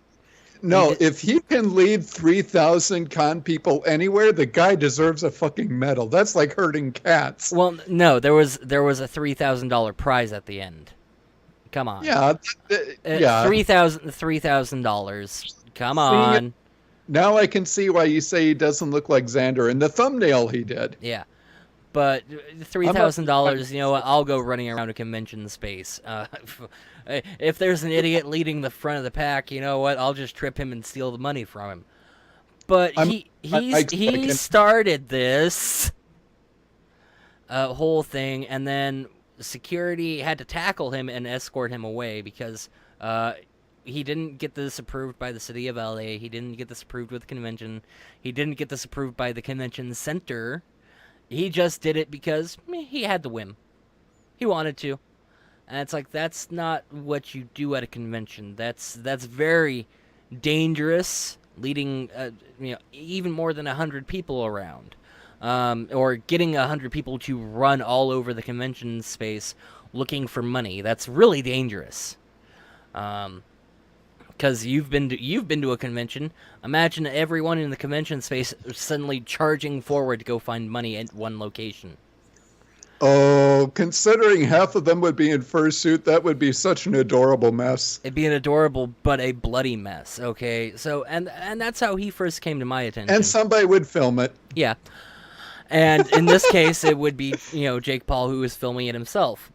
No, if he can lead 3,000 con people anywhere, the guy deserves a fucking medal. That's like herding cats. Well, no, there was a $3,000 prize at the end. Come on. Yeah, yeah. $3,000. Come on. Now I can see why you say he doesn't look like Xander. In the thumbnail, he did. Yeah. But $3,000, you know what? I'll go running around a convention space. If there's an idiot leading the front of the pack, you know what? I'll just trip him and steal the money from him. But he started this whole thing, and then security had to tackle him and escort him away because he didn't get this approved by the city of LA. He didn't get this approved with the convention. He didn't get this approved by the convention center. He just did it because he had the whim. He wanted to. And it's like, that's not what you do at a convention. That's very dangerous, leading even more than 100 people around. Or getting 100 people to run all over the convention space looking for money. That's really dangerous. Because you've been to a convention. Imagine everyone in the convention space suddenly charging forward to go find money at one location. Oh, considering half of them would be in fursuit, that would be such an adorable mess. It'd be an adorable but a bloody mess. Okay, so and that's how he first came to my attention. And somebody would film it. Yeah, and in this case, it would be Jake Paul who was filming it himself.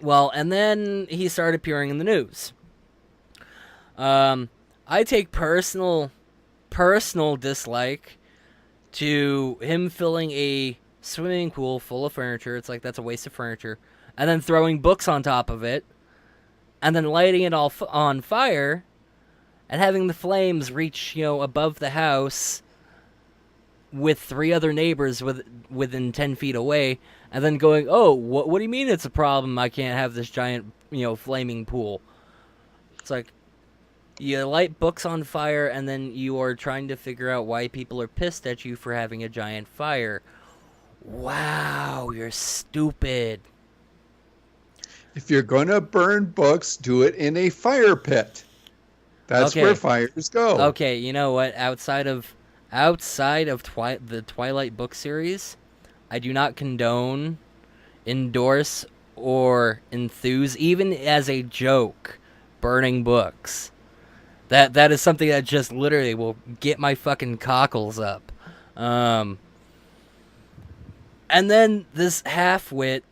Well, and then he started appearing in the news. I take personal dislike to him filling a swimming pool full of furniture. It's like, that's a waste of furniture. And then throwing books on top of it. And then lighting it all on fire. And having the flames reach, above the house with 3 other neighbors within 10 feet away. And then going, oh, what do you mean it's a problem? I can't have this giant, flaming pool. It's like, you light books on fire, and then you are trying to figure out why people are pissed at you for having a giant fire. Wow, you're stupid. If you're going to burn books, do it in a fire pit. That's where fires go. Okay, you know what? Outside of the Twilight book series, I do not condone, endorse, or enthuse, even as a joke, burning books. That is something that just literally will get my fucking cockles up. And then this half-wit,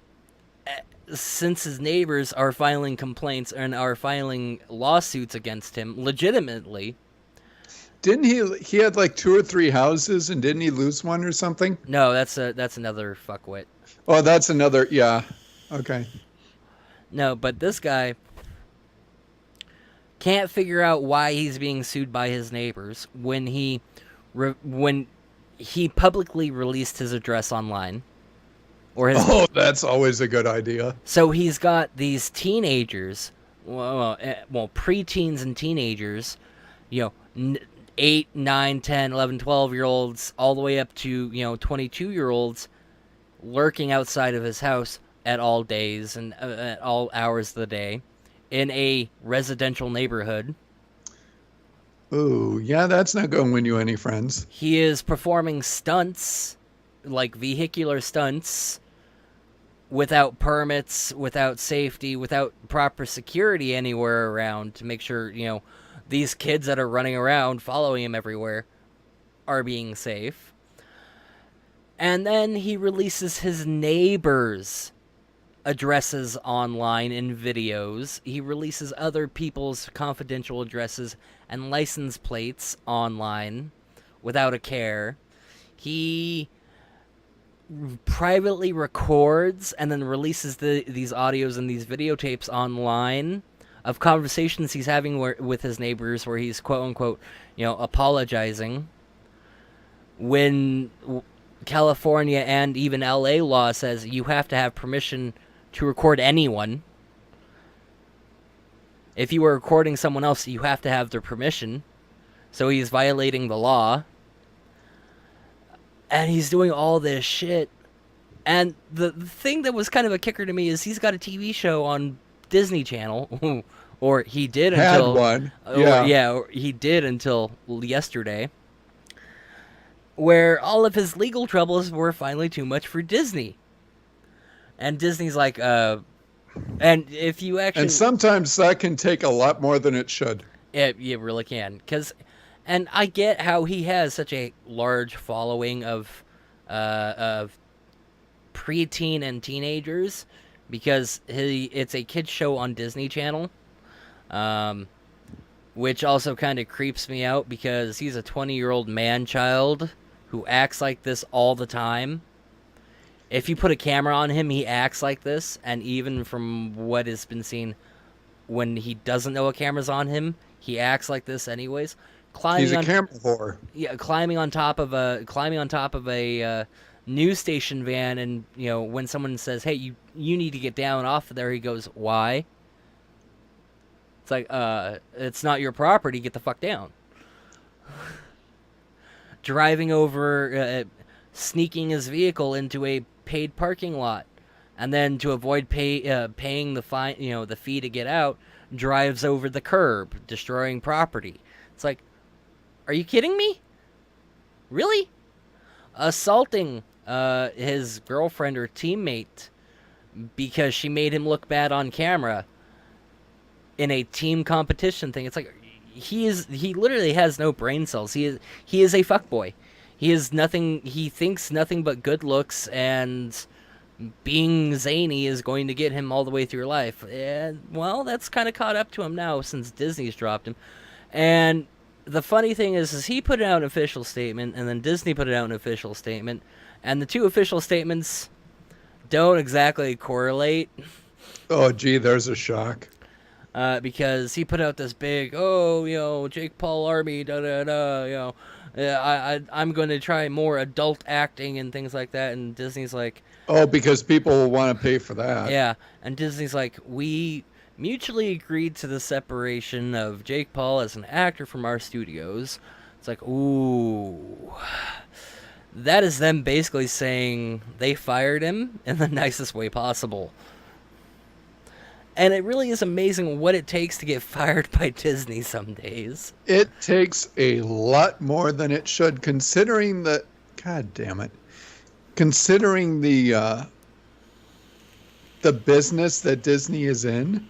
since his neighbors are filing complaints and are filing lawsuits against him, legitimately. Didn't he had like 2 or 3 houses, and didn't he lose one or something? No, that's another fuckwit. Oh, that's another, yeah. Okay. No, but this guy can't figure out why he's being sued by his neighbors when he publicly released his address online. Oh, that's always a good idea. So he's got these teenagers, well, preteens and teenagers, 8, 9, 10, 11, 12-year-olds, all the way up to, 22-year-olds lurking outside of his house at all days and at all hours of the day in a residential neighborhood. Ooh, yeah, that's not going to win you any friends. He is performing stunts, like vehicular stunts, without permits, without safety, without proper security anywhere around to make sure, these kids that are running around following him everywhere are being safe. And then he releases his neighbors' addresses online in videos. He releases other people's confidential addresses and license plates online without a care. He privately records and then releases these audios and these videotapes online of conversations he's having with his neighbors where he's quote-unquote, apologizing when California and even LA law says you have to have permission to record anyone. If you were recording someone else, you have to have their permission. So he's violating the law. And he's doing all this shit. And the thing that was kind of a kicker to me is he's got a TV show on Disney Channel. Or he did until... Had one. Yeah. Or he did until yesterday. Where all of his legal troubles were finally too much for Disney. And Disney's like, and if you actually... And sometimes that can take a lot more than it should. It really can. And I get how he has such a large following of preteen and teenagers, because it's a kid's show on Disney Channel, which also kind of creeps me out because he's a 20-year-old man-child who acts like this all the time. If you put a camera on him, he acts like this, and even from what has been seen, when he doesn't know a camera's on him, he acts like this anyways. He's a camera whore. Yeah, climbing on top of a news station van, and when someone says, "Hey, you need to get down off of there," he goes, "Why?" It's like, it's not your property. Get the fuck down. Driving over, sneaking his vehicle into a paid parking lot, and then to avoid paying the fine, the fee to get out, drives over the curb, destroying property. It's like, are you kidding me? Really? Assaulting his girlfriend or teammate because she made him look bad on camera in a team competition thing. It's like, he literally has no brain cells. He is a fuckboy. He thinks nothing but good looks, and being zany is going to get him all the way through life. And, well, that's kind of caught up to him now since Disney's dropped him. And the funny thing is he put out an official statement, and then Disney put out an official statement, and the two official statements don't exactly correlate. Oh, gee, there's a shock. Because he put out this big, Jake Paul Army, I'm going to try more adult acting and things like that, and Disney's like... Oh, because people will want to pay for that. Yeah, and Disney's like, we mutually agreed to the separation of Jake Paul as an actor from our studios. It's like, ooh... That is them basically saying they fired him in the nicest way possible. And it really is amazing what it takes to get fired by Disney some days. It takes a lot more than it should, considering the... God damn it. Considering the business that Disney is in.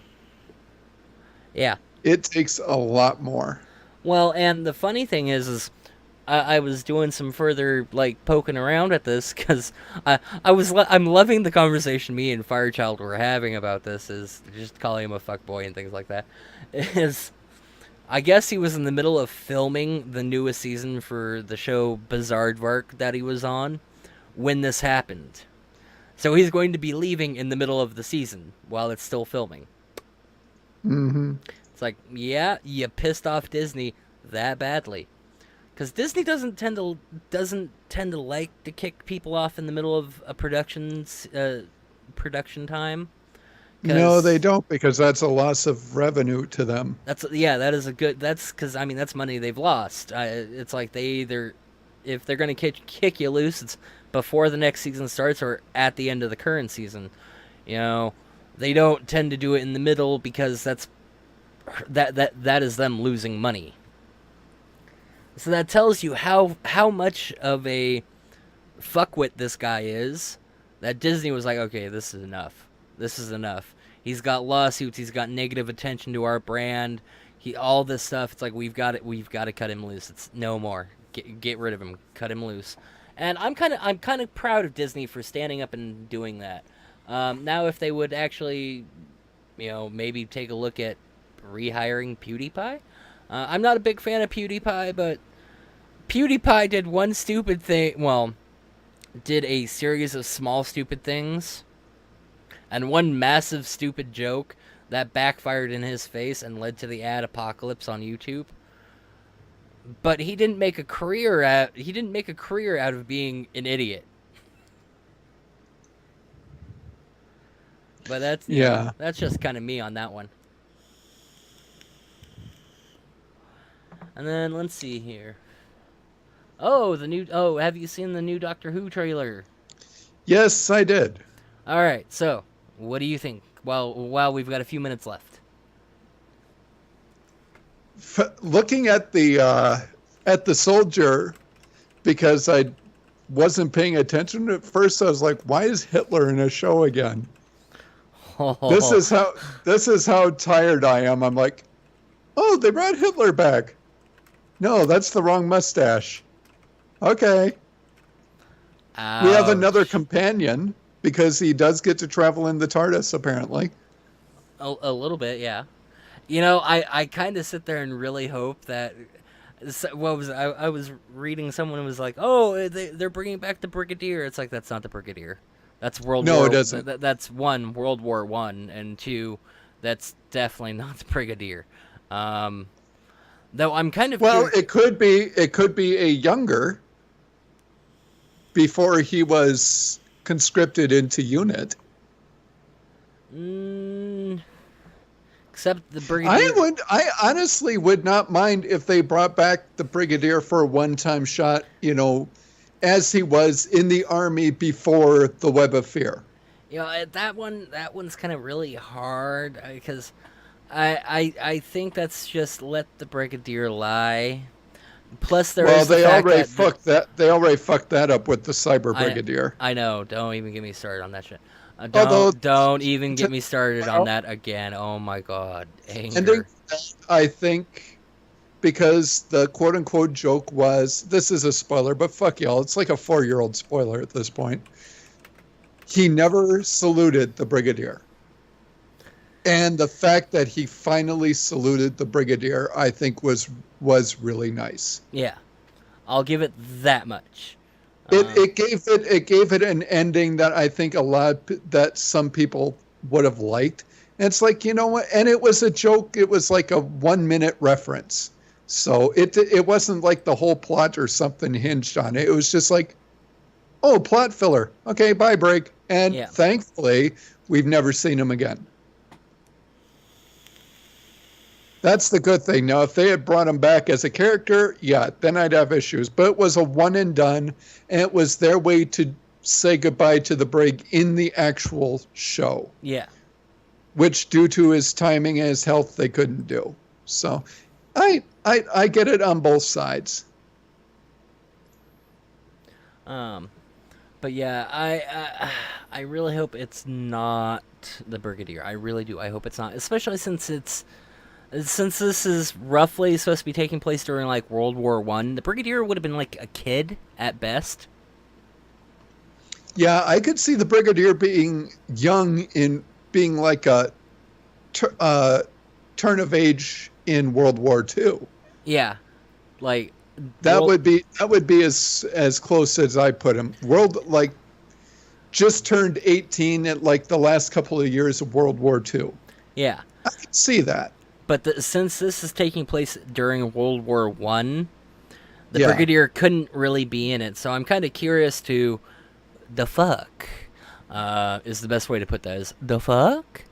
Yeah. It takes a lot more. Well, and the funny thing is I was doing some further poking around at this because I'm loving the conversation me and Firechild were having about this, is just calling him a fuckboy and things like that. Is I guess he was in the middle of filming the newest season for the show Bizarrevark that he was on when this happened. So he's going to be leaving in the middle of the season while it's still filming. Mm-hmm. It's like, yeah, you pissed off Disney that badly. Because Disney doesn't tend to like to kick people off in the middle of a production time. No, they don't, because that's a loss of revenue to them. That's because that's money they've lost. It's like if they're going to kick you loose, it's before the next season starts or at the end of the current season. They don't tend to do it in the middle because that is them losing money. So that tells you how much of a fuckwit this guy is, that Disney was like, okay, this is enough. This is enough. He's got lawsuits. He's got negative attention to our brand. All this stuff. It's like, we've got to cut him loose. It's no more. Get rid of him. Cut him loose. And I'm kind of proud of Disney for standing up and doing that. Now, if they would actually, maybe take a look at rehiring PewDiePie. I'm not a big fan of PewDiePie, but PewDiePie did one stupid thing. Well, did a series of small stupid things and one massive stupid joke that backfired in his face and led to the ad apocalypse on YouTube. But he didn't make a career out of being an idiot. But that's just kind of me on that one. And then let's see here. Have you seen the new Doctor Who trailer? Yes, I did. All right, so what do you think? Well, we've got a few minutes left. Looking at the soldier, because I wasn't paying attention at first, I was like, "Why is Hitler in a show again?" Oh. This is how tired I am. I'm like, "Oh, they brought Hitler back." No, that's the wrong mustache. Okay. Ouch. We have another companion because he does get to travel in the TARDIS, apparently. A little bit, yeah. I kind of sit there and really hope that. I was reading someone who was like, "Oh, they're bringing back the Brigadier." It's like, that's not the Brigadier. That's World War. No, it doesn't. That's one, World War I, and two, that's definitely not the Brigadier. Though I'm kind of it could be a younger before he was conscripted into unit. Except the Brigadier. I honestly would not mind if they brought back the Brigadier for a one-time shot, as he was in the army before the Web of Fear. That one's kind of really hard because I think that's just let the Brigadier lie. Plus, they already fucked that up with the Cyber Brigadier. I know. Don't even get me started on that shit. Don't even get me started on that again. Oh my god, anger. I think because the quote-unquote joke was, this is a spoiler, but fuck y'all, it's like a 4-year-old spoiler at this point. He never saluted the Brigadier. And the fact that he finally saluted the Brigadier, I think was really nice. Yeah, I'll give it that much. It gave it an ending that I think that some people would have liked. And it's like, what? And it was a joke. It was like a 1-minute reference. So it wasn't like the whole plot or something hinged on it. It was just like, oh, plot filler. Okay, bye, Brig. And Thankfully, we've never seen him again. That's the good thing. Now, if they had brought him back as a character, then I'd have issues. But it was a one and done, and it was their way to say goodbye to the Brig in the actual show. Yeah. Which, due to his timing and his health, they couldn't do. So, I get it on both sides. But yeah, I really hope it's not the Brigadier. I really do. I hope it's not, especially since this is roughly supposed to be taking place during like World War I. The Brigadier would have been like a kid at best. Yeah, I could see the Brigadier being young in being like a turn of age in World War II. Yeah, like that would be as close as I put him. Just turned 18 at like the last couple of years of World War II. Yeah, I can see that. But since this is taking place during World War I, the Brigadier couldn't really be in it. So I'm kind of curious to the fuck is the best way to put that. Is the fuck?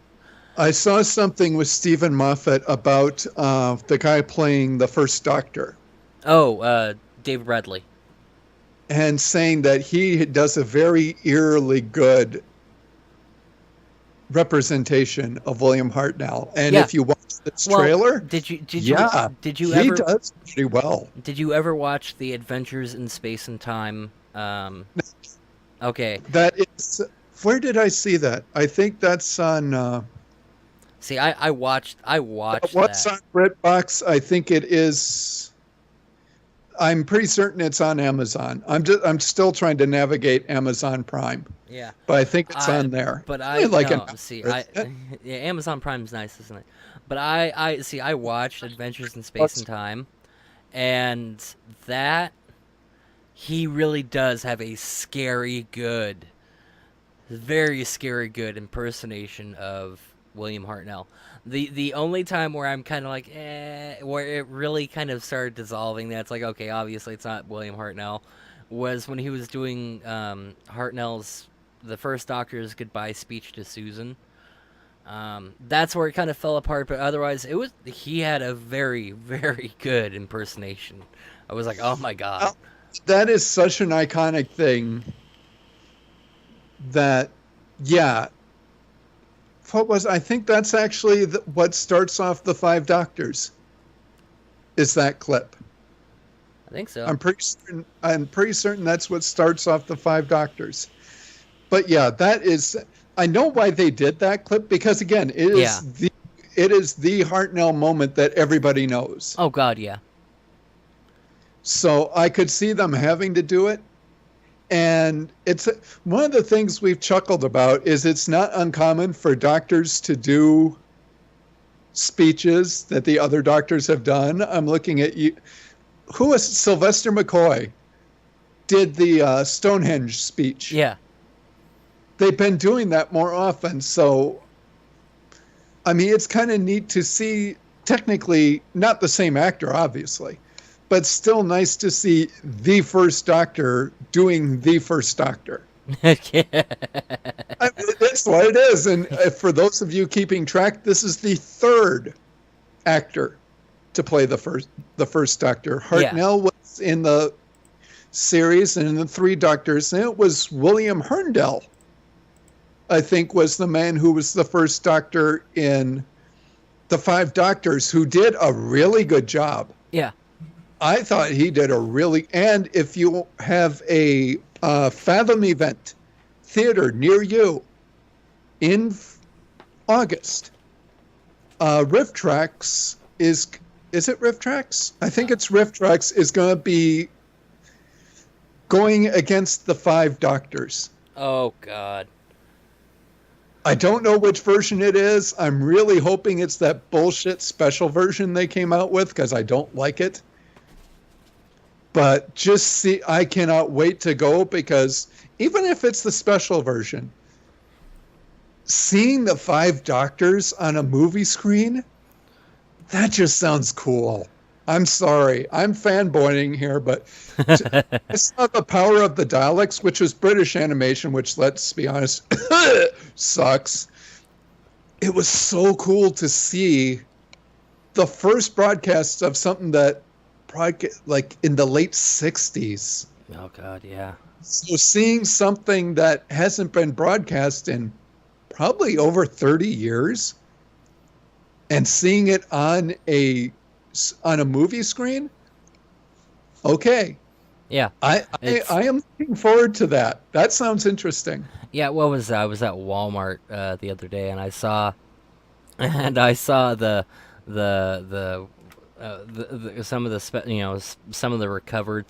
I saw something with Stephen Moffat about the guy playing the First Doctor. Oh, David Bradley. And saying that he does a very eerily good representation of William Hartnell. And if you watch this trailer, he does pretty well. Did you ever watch The Adventures in Space and Time? Okay. That is, where did I see that? I think that's on See, I watched what's that. On BritBox? I think it is I'm pretty certain it's on Amazon. I'm still trying to navigate Amazon Prime, Yeah. but I think it's on there. But Only like an no, hour, see, isn't it? yeah, Amazon Prime's nice, isn't it? But I see, I watched Adventures in Space and Time, and that he really does have a very scary good impersonation of William Hartnell. The only time where I'm kind of like, where it really kind of started dissolving, that's like, okay, obviously it's not William Hartnell, was when he was doing Hartnell's, the first Doctor's goodbye speech to Susan. That's where it kind of fell apart, but otherwise he had a very, very good impersonation. I was like, oh my god. That is such an iconic thing that, yeah. I think that's actually what starts off the Five Doctors, is that clip. I think so. I'm pretty certain that's what starts off the Five Doctors. But yeah, I know why they did that clip, because again, it is the Hartnell moment that everybody knows. Oh god, yeah. So I could see them having to do it. And it's one of the things we've chuckled about is it's not uncommon for doctors to do speeches that the other doctors have done. I'm looking at you. Who was Sylvester McCoy did the Stonehenge speech. Yeah. They've been doing that more often. So, I mean, it's kind of neat to see, technically, not the same actor, obviously, but still nice to see the first Doctor doing the first Doctor. Yeah. I mean, that's what it is. And for those of you keeping track, this is the third actor to play the first Doctor. Hartnell was in the series and in the Three Doctors, and it was William Rendal, I think, was the man who was the first Doctor in the Five Doctors, who did a really good job. Yeah. I thought he did and if you have a Fathom event theater near you in August, Rift Tracks is it Rift Tracks? I think it's Rift Tracks is going to be going against the Five Doctors. Oh god. I don't know which version it is. I'm really hoping it's that bullshit special version they came out with, because I don't like it. But I cannot wait to go, because even if it's the special version, seeing the Five Doctors on a movie screen, that just sounds cool. I'm sorry. I'm fanboying here, but I saw The Power of the Daleks, which was British animation, which, let's be honest, sucks. It was so cool to see the first broadcast of something that like in the late 60s. Oh god, yeah. So seeing something that hasn't been broadcast in probably over 30 years and seeing it on a movie screen, okay. Yeah. I am looking forward to that. That sounds interesting. Yeah, what was that? I was at Walmart the other day, and I saw the some of the some of the recovered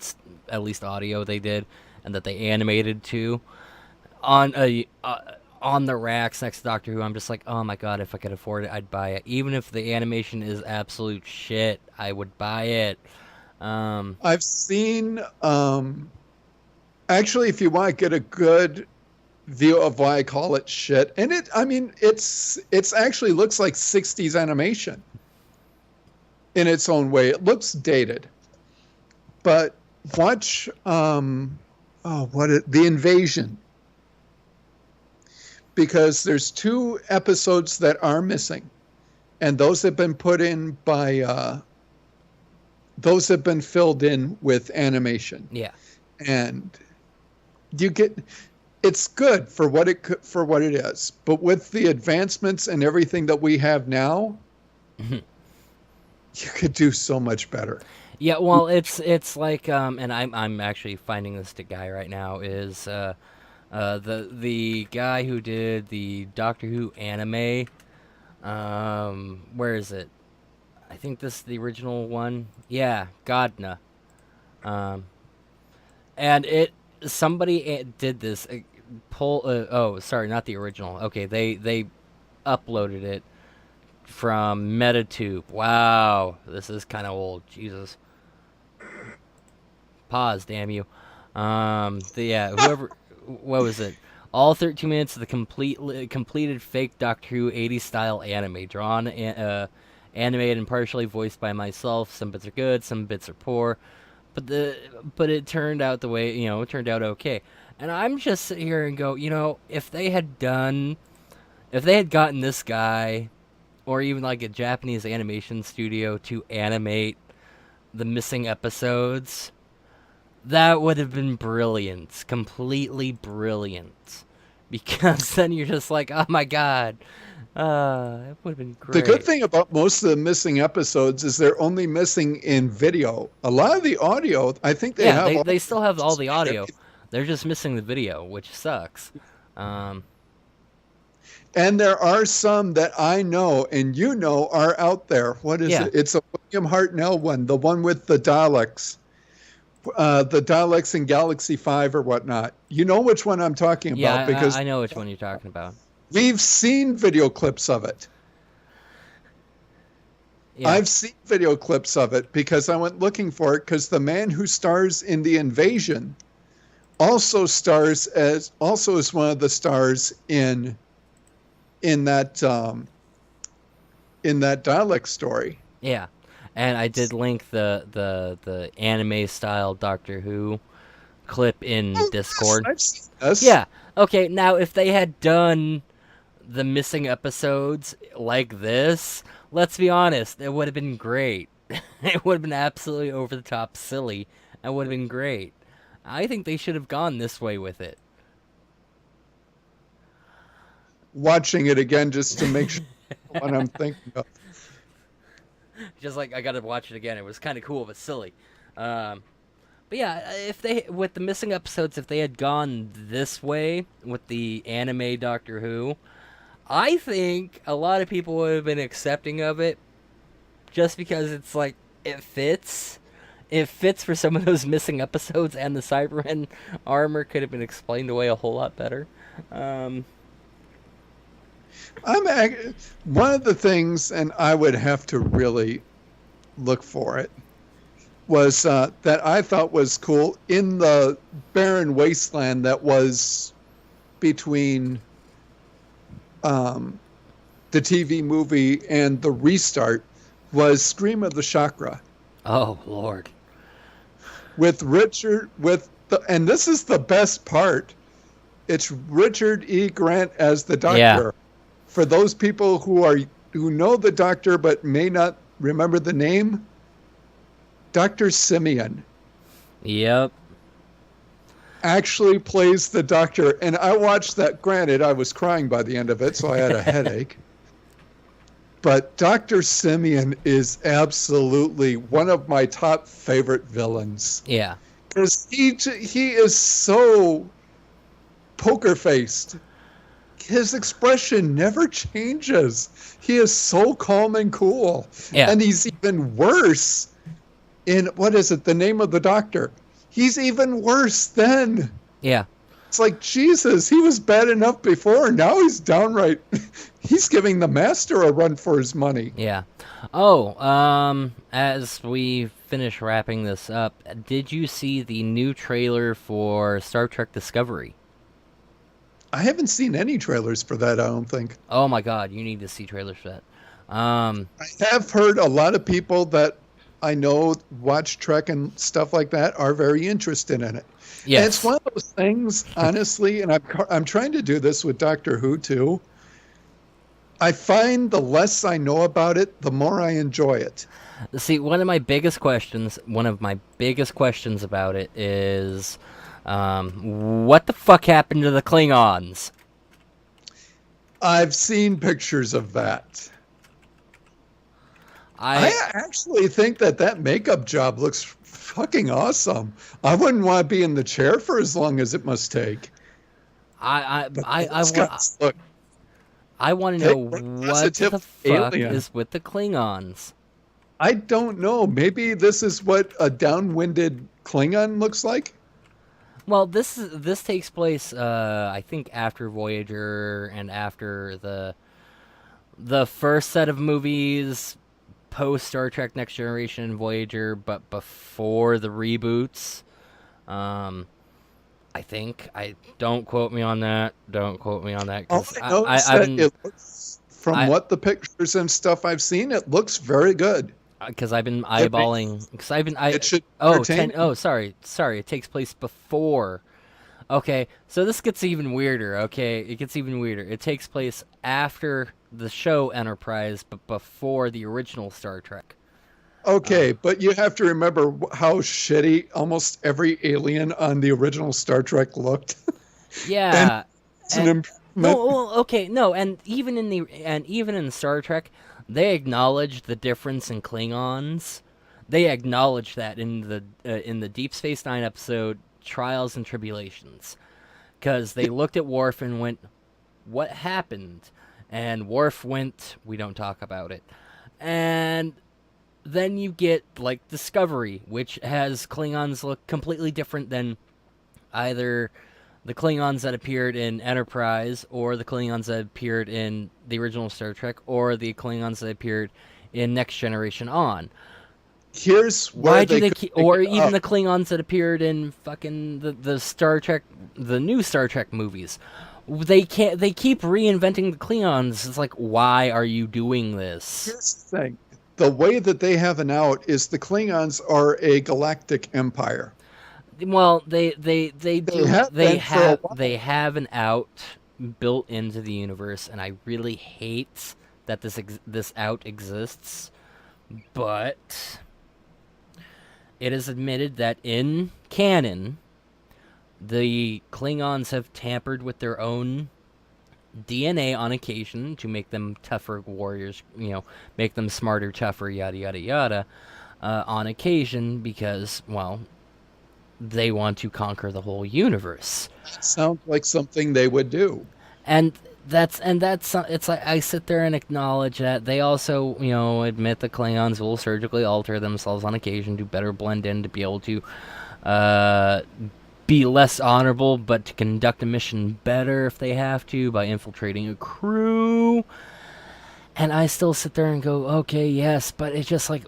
at least audio they did and that they animated to on the racks next to Doctor Who. I'm just like, oh my god, if I could afford it, I'd buy it. Even if the animation is absolute shit, I would buy it. I've seen actually, if you want to get a good view of why I call it shit, and it's actually looks like 60s animation in its own way. It looks dated, but watch The Invasion, because there's 2 episodes that are missing, and those have been put in by those have been filled in with animation. Yeah, and it's good for what it is, but with the advancements and everything that we have now, you could do so much better. Yeah, well, it's like and I'm actually finding this guy right now is the guy who did the Doctor Who anime. Where is it? I think this is the original one. Yeah, Godna. And somebody did this. Sorry, not the original. Okay, they uploaded it from Metatube. Wow, this is kind of old. Jesus. Pause, damn you. Whoever, what was it? All 13 minutes of the completed fake Doctor Who 80s style anime, drawn, animated, and partially voiced by myself. Some bits are good, some bits are poor, but it turned out the way it turned out okay. And I'm just sitting here and go, if they had gotten this guy, or even like a Japanese animation studio to animate the missing episodes, that would have been brilliant. Completely brilliant. Because then you're just like, oh my god. It would have been great. The good thing about most of the missing episodes is they're only missing in video. A lot of the audio, I think they still have all the audio. They're just missing the video, which sucks. And there are some that I know and are out there. What is it? It's a William Hartnell one, the one with the Daleks. The Daleks in Galaxy 5 or whatnot. You know which one I'm talking about. Because I know which one you're talking about. We've seen video clips of it. Yeah. I've seen video clips of it because I went looking for it because the man who stars in The Invasion also is one of the stars in that Dalek story. Yeah. And I did link the anime style Doctor Who clip in Discord. I've seen this. Yeah. Okay, now if they had done the missing episodes like this, let's be honest, it would have been great. It would have been absolutely over the top silly. It would have been great. I think they should have gone this way with it. Watching it again just to make sure what I'm thinking of. Just like I gotta watch it again. It was kind of cool but silly. But yeah, with the missing episodes, if they had gone this way with the anime Doctor Who, I think a lot of people would have been accepting of it, just because it's like it fits. It fits for some of those missing episodes, and the Cybermen armor could have been explained away a whole lot better. One of the things, and I would have to really look for it, was that I thought was cool in the barren wasteland that was between the TV movie and the restart was Scream of the Chakra. Oh, Lord. With Richard, and this is the best part. It's Richard E. Grant as the Doctor. Yeah. For those people who know the Doctor but may not remember the name, Dr. Simeon. Yep. Actually plays the Doctor, and I watched that. Granted, I was crying by the end of it, so I had a headache. But Dr. Simeon is absolutely one of my top favorite villains. Yeah. Because he is so poker-faced. His expression never changes. He is so calm and cool. Yeah. And he's even worse in, the name of the Doctor. He's even worse then. Yeah. It's like, Jesus, he was bad enough before. Now he's downright, he's giving the Master a run for his money. Yeah. Oh, as we finish wrapping this up, did you see the new trailer for Star Trek Discovery? I haven't seen any trailers for that, I don't think. Oh my god, you need to see trailers for that. I have heard a lot of people that I know watch Trek and stuff like that are very interested in it. Yes. And it's one of those things, honestly, and I'm trying to do this with Doctor Who too. I find the less I know about it, the more I enjoy it. See, one of my biggest questions about it is, what the fuck happened to the Klingons? I've seen pictures of that. I actually think that makeup job looks fucking awesome. I wouldn't want to be in the chair for as long as it must take. I want to know what the fuck is with the Klingons. I don't know. Maybe this is what a downwinded Klingon looks like. Well, this takes place, I think, after Voyager and after the first set of movies, post Star Trek Next Generation and Voyager, but before the reboots. Um, I think. I don't quote me on that. Don't quote me on that All because I know is I've that been it looks, from I what the pictures and stuff I've seen, it looks very good. because I've been eyeballing because I've been It should be oh entertaining. sorry it takes place before. Okay, so this gets even weirder. Okay, it gets even weirder. It takes place after the show Enterprise, but before the original Star Trek. Okay, but you have to remember how shitty almost every alien on the original Star Trek looked. And Yeah, it's an and no, improvement. well, okay, no, and even in Star Trek, they acknowledge the difference in Klingons. They acknowledge that in the Deep Space Nine episode Trials and Tribulations, because they looked at Worf and went, "What happened?" And Worf went, "We don't talk about it." And then you get like Discovery, which has Klingons look completely different than either the Klingons that appeared in Enterprise or the Klingons that appeared in the original Star Trek or the Klingons that appeared in Next Generation on. Here's where Why do they they could keep, make or it even up. the Klingons that appeared in fucking the Star Trek, the new Star Trek movies? They keep reinventing the Klingons. It's like, why are you doing this? Here's the thing. The way that they have an out is the Klingons are a galactic empire. Well, they They do have been for a they while. have an out built into the universe, and I really hate that this out exists. But it is admitted that in canon, the Klingons have tampered with their own DNA on occasion to make them tougher warriors. Make them smarter, tougher, yada yada yada. On occasion, because well, they want to conquer the whole universe. Sounds like something they would do. And that's it's like I sit there and acknowledge that they also admit the Klingons will surgically alter themselves on occasion to better blend in, to be able to uh, be less honorable but to conduct a mission better if they have to by infiltrating a crew. And I still sit there and go, okay, yes, but it's just like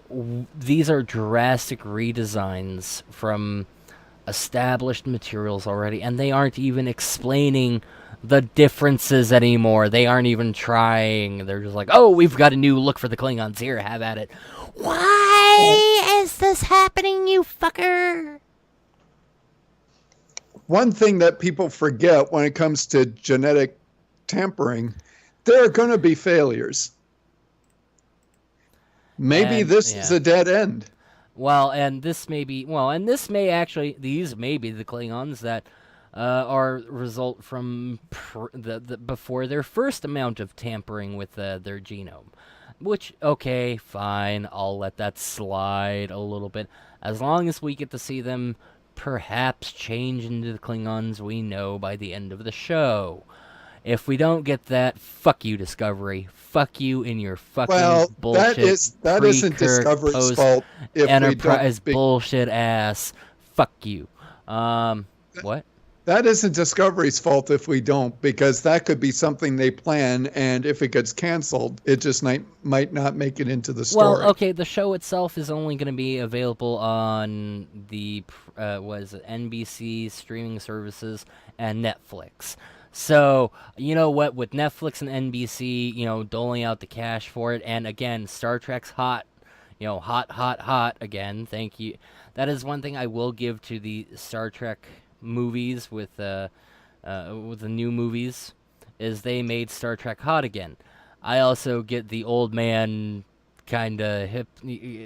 these are drastic redesigns from established materials already, and they aren't even explaining the differences anymore. They aren't even trying. They're just like, oh, we've got a new look for the Klingons. Here, have at it. Well, Why is this happening, you fucker? one thing that people forget when it comes to genetic tampering, there are going to be failures. Maybe And this is yeah. a dead end. Well, and this may be and this may actually these may be the Klingons that are result from before their first amount of tampering with their genome. Which, okay, fine, I'll let that slide a little bit, as long as we get to see them perhaps change into the Klingons we know by the end of the show. If we don't get that, fuck you, Discovery. Fuck you in your fucking Well, bullshit that isn't pre-Kirk Discovery's post fault if we don't Enterprise bullshit ass. Fuck you. What? that isn't Discovery's fault if we don't, because that could be something they plan, and if it gets canceled, it just might not make it into the Well, story. okay, the show itself is only going to be available on the NBC streaming services and Netflix. So, you know what, with Netflix and NBC, doling out the cash for it, and again, Star Trek's hot, hot, hot, hot again. Thank you. That is one thing I will give to the Star Trek movies with the new movies, is they made Star Trek hot again. I also get the old man kind of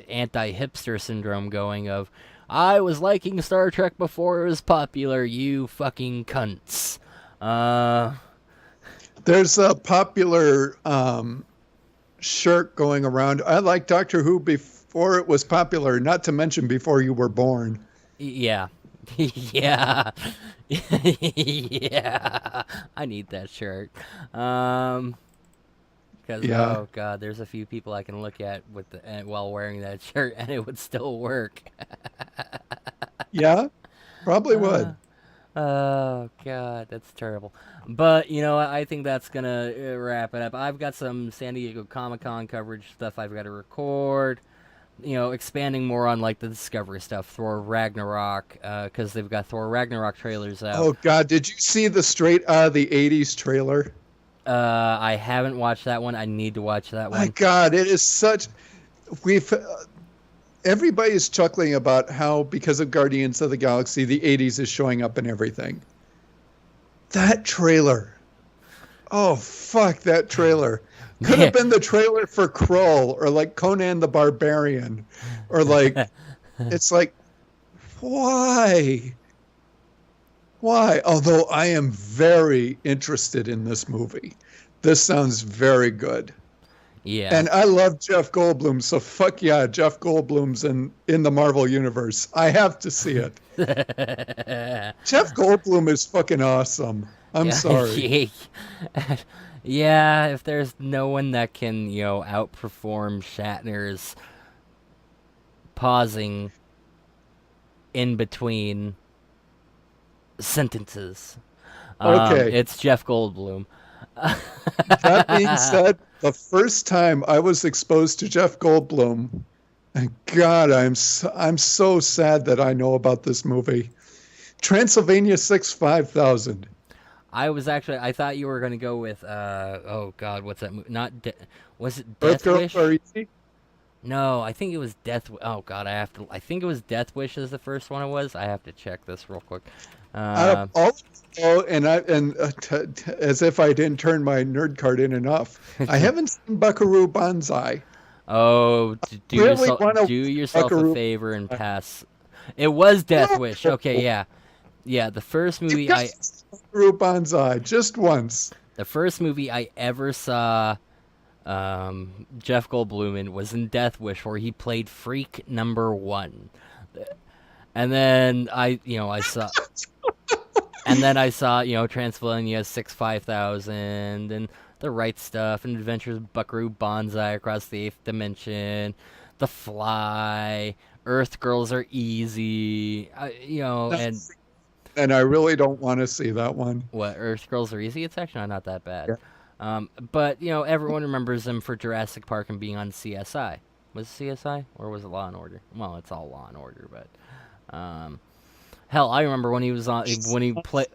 anti-hipster syndrome going of, I was liking Star Trek before it was popular, you fucking cunts. There's a popular shirt going around. I like Doctor Who before it was popular, not to mention before you were born. Yeah. Yeah. Yeah. I need that shirt. Because Yeah. oh god, there's a few people I can look at with while wearing that shirt, and it would still work. Yeah, probably would. Oh god, that's terrible. But you know, I think that's gonna wrap it up. I've got some San Diego Comic Con coverage stuff I've got to record. You know, expanding more on like the Discovery stuff, Thor Ragnarok, because they've got Thor Ragnarok trailers out. Oh God, did you see the Straight Out of the '80s trailer? I haven't watched that one. I need to watch that My one. God, it is such. We've everybody's chuckling about how because of Guardians of the Galaxy, the '80s is showing up in everything. That trailer. Oh fuck, that trailer. Could Yeah. have been the trailer for Krull or like Conan the Barbarian, or like it's like why? Why? Although I am very interested in this movie. This sounds very good. Yeah. And I love Jeff Goldblum, so fuck yeah, Jeff Goldblum's in the Marvel Universe. I have to see it. Jeff Goldblum is fucking awesome. I'm sorry. Yeah, if there's no one that can, you know, outperform Shatner's pausing in between sentences, Okay. it's Jeff Goldblum. That being said, the first time I was exposed to Jeff Goldblum, and God, I'm so sad that I know about this movie. Transylvania 6 5000. I thought you were going to go with, oh God, what's that movie? Was it Earth Death Girls Wish? Are Easy? No, I think it was Oh God, I think it was Death Wish is the first one it was. I have to check this real quick. Out of all, as if I didn't turn my nerd card in enough, I haven't seen Buckaroo Banzai. Oh, Really wanna do yourself a Buckaroo. favor and pass. It was Death Wish. Okay, yeah. Yeah, the first movie Buckaroo Banzai just once. I ever saw Jeff Goldblum in was in Death Wish where he played Freak Number 1. And then I saw Transylvania 6 5000 and The Right Stuff and Adventures of Buckaroo Banzai Across the Eighth Dimension, The Fly, Earth Girls Are Easy, And I really don't want to see that one. what, Earth Girls Are Easy? It's actually not that bad. Yeah. But everyone remembers him for Jurassic Park and being on CSI. Was it CSI or was it Law and Order? Well, it's all Law and Order, but hell, I remember when he was on when he played.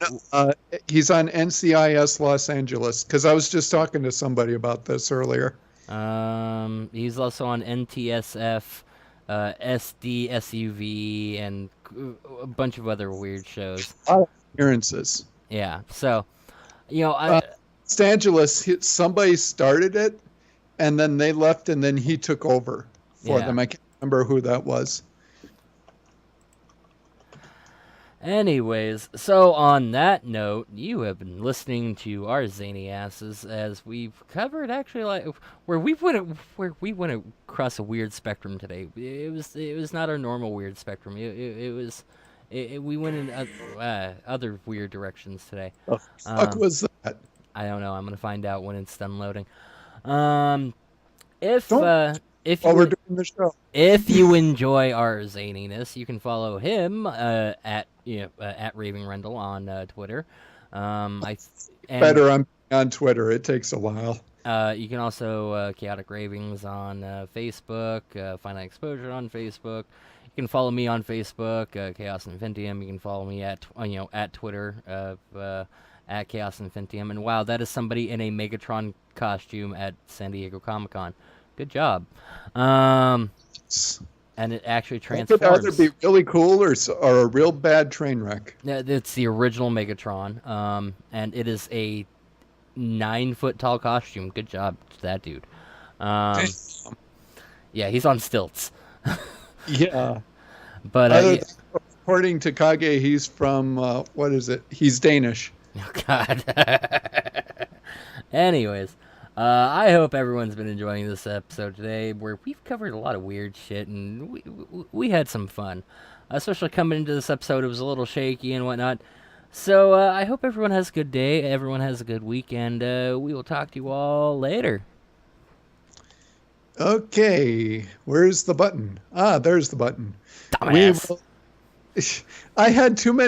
He's on NCIS Los Angeles because I was just talking to somebody about this earlier. He's also on NTSF, SD, SUV, and a bunch of other weird shows. Appearances. Yeah, so Los Angeles, somebody started it, and then they left, and then he took over for them. I can't remember who that was. Anyways, so on that note, you have been listening to our zany asses as we've covered actually where we went across a weird spectrum today. It was not our normal weird spectrum. We went in other weird directions today. The fuck was that? I don't know. I'm gonna find out when it's done loading. If While we're doing the show. If you enjoy our zaniness, you can follow him at Raving Rendal on Twitter. Better on Twitter. It takes a while. You can also Chaotic Ravings on Facebook, Finite Exposure on Facebook. You can follow me on Facebook, ChaosInfintium. You can follow me at Twitter at ChaosInfintium. And wow, that is somebody in a Megatron costume at San Diego Comic Con. Good job. And it actually transforms. It could either be really cool or a real bad train wreck. Yeah, it's the original Megatron, and it is a 9-foot tall costume. Good job to that dude. Yeah, he's on stilts. Yeah. But according to Kage, he's from what is it? He's Danish. Oh God. Anyways. I hope everyone's been enjoying this episode today, where we've covered a lot of weird shit, and we had some fun. Especially coming into this episode, it was a little shaky and whatnot. So I hope everyone has a good day, everyone has a good week, and we will talk to you all later. Okay, where's the button? Ah, there's the button. We Dumbass. will. I had too many.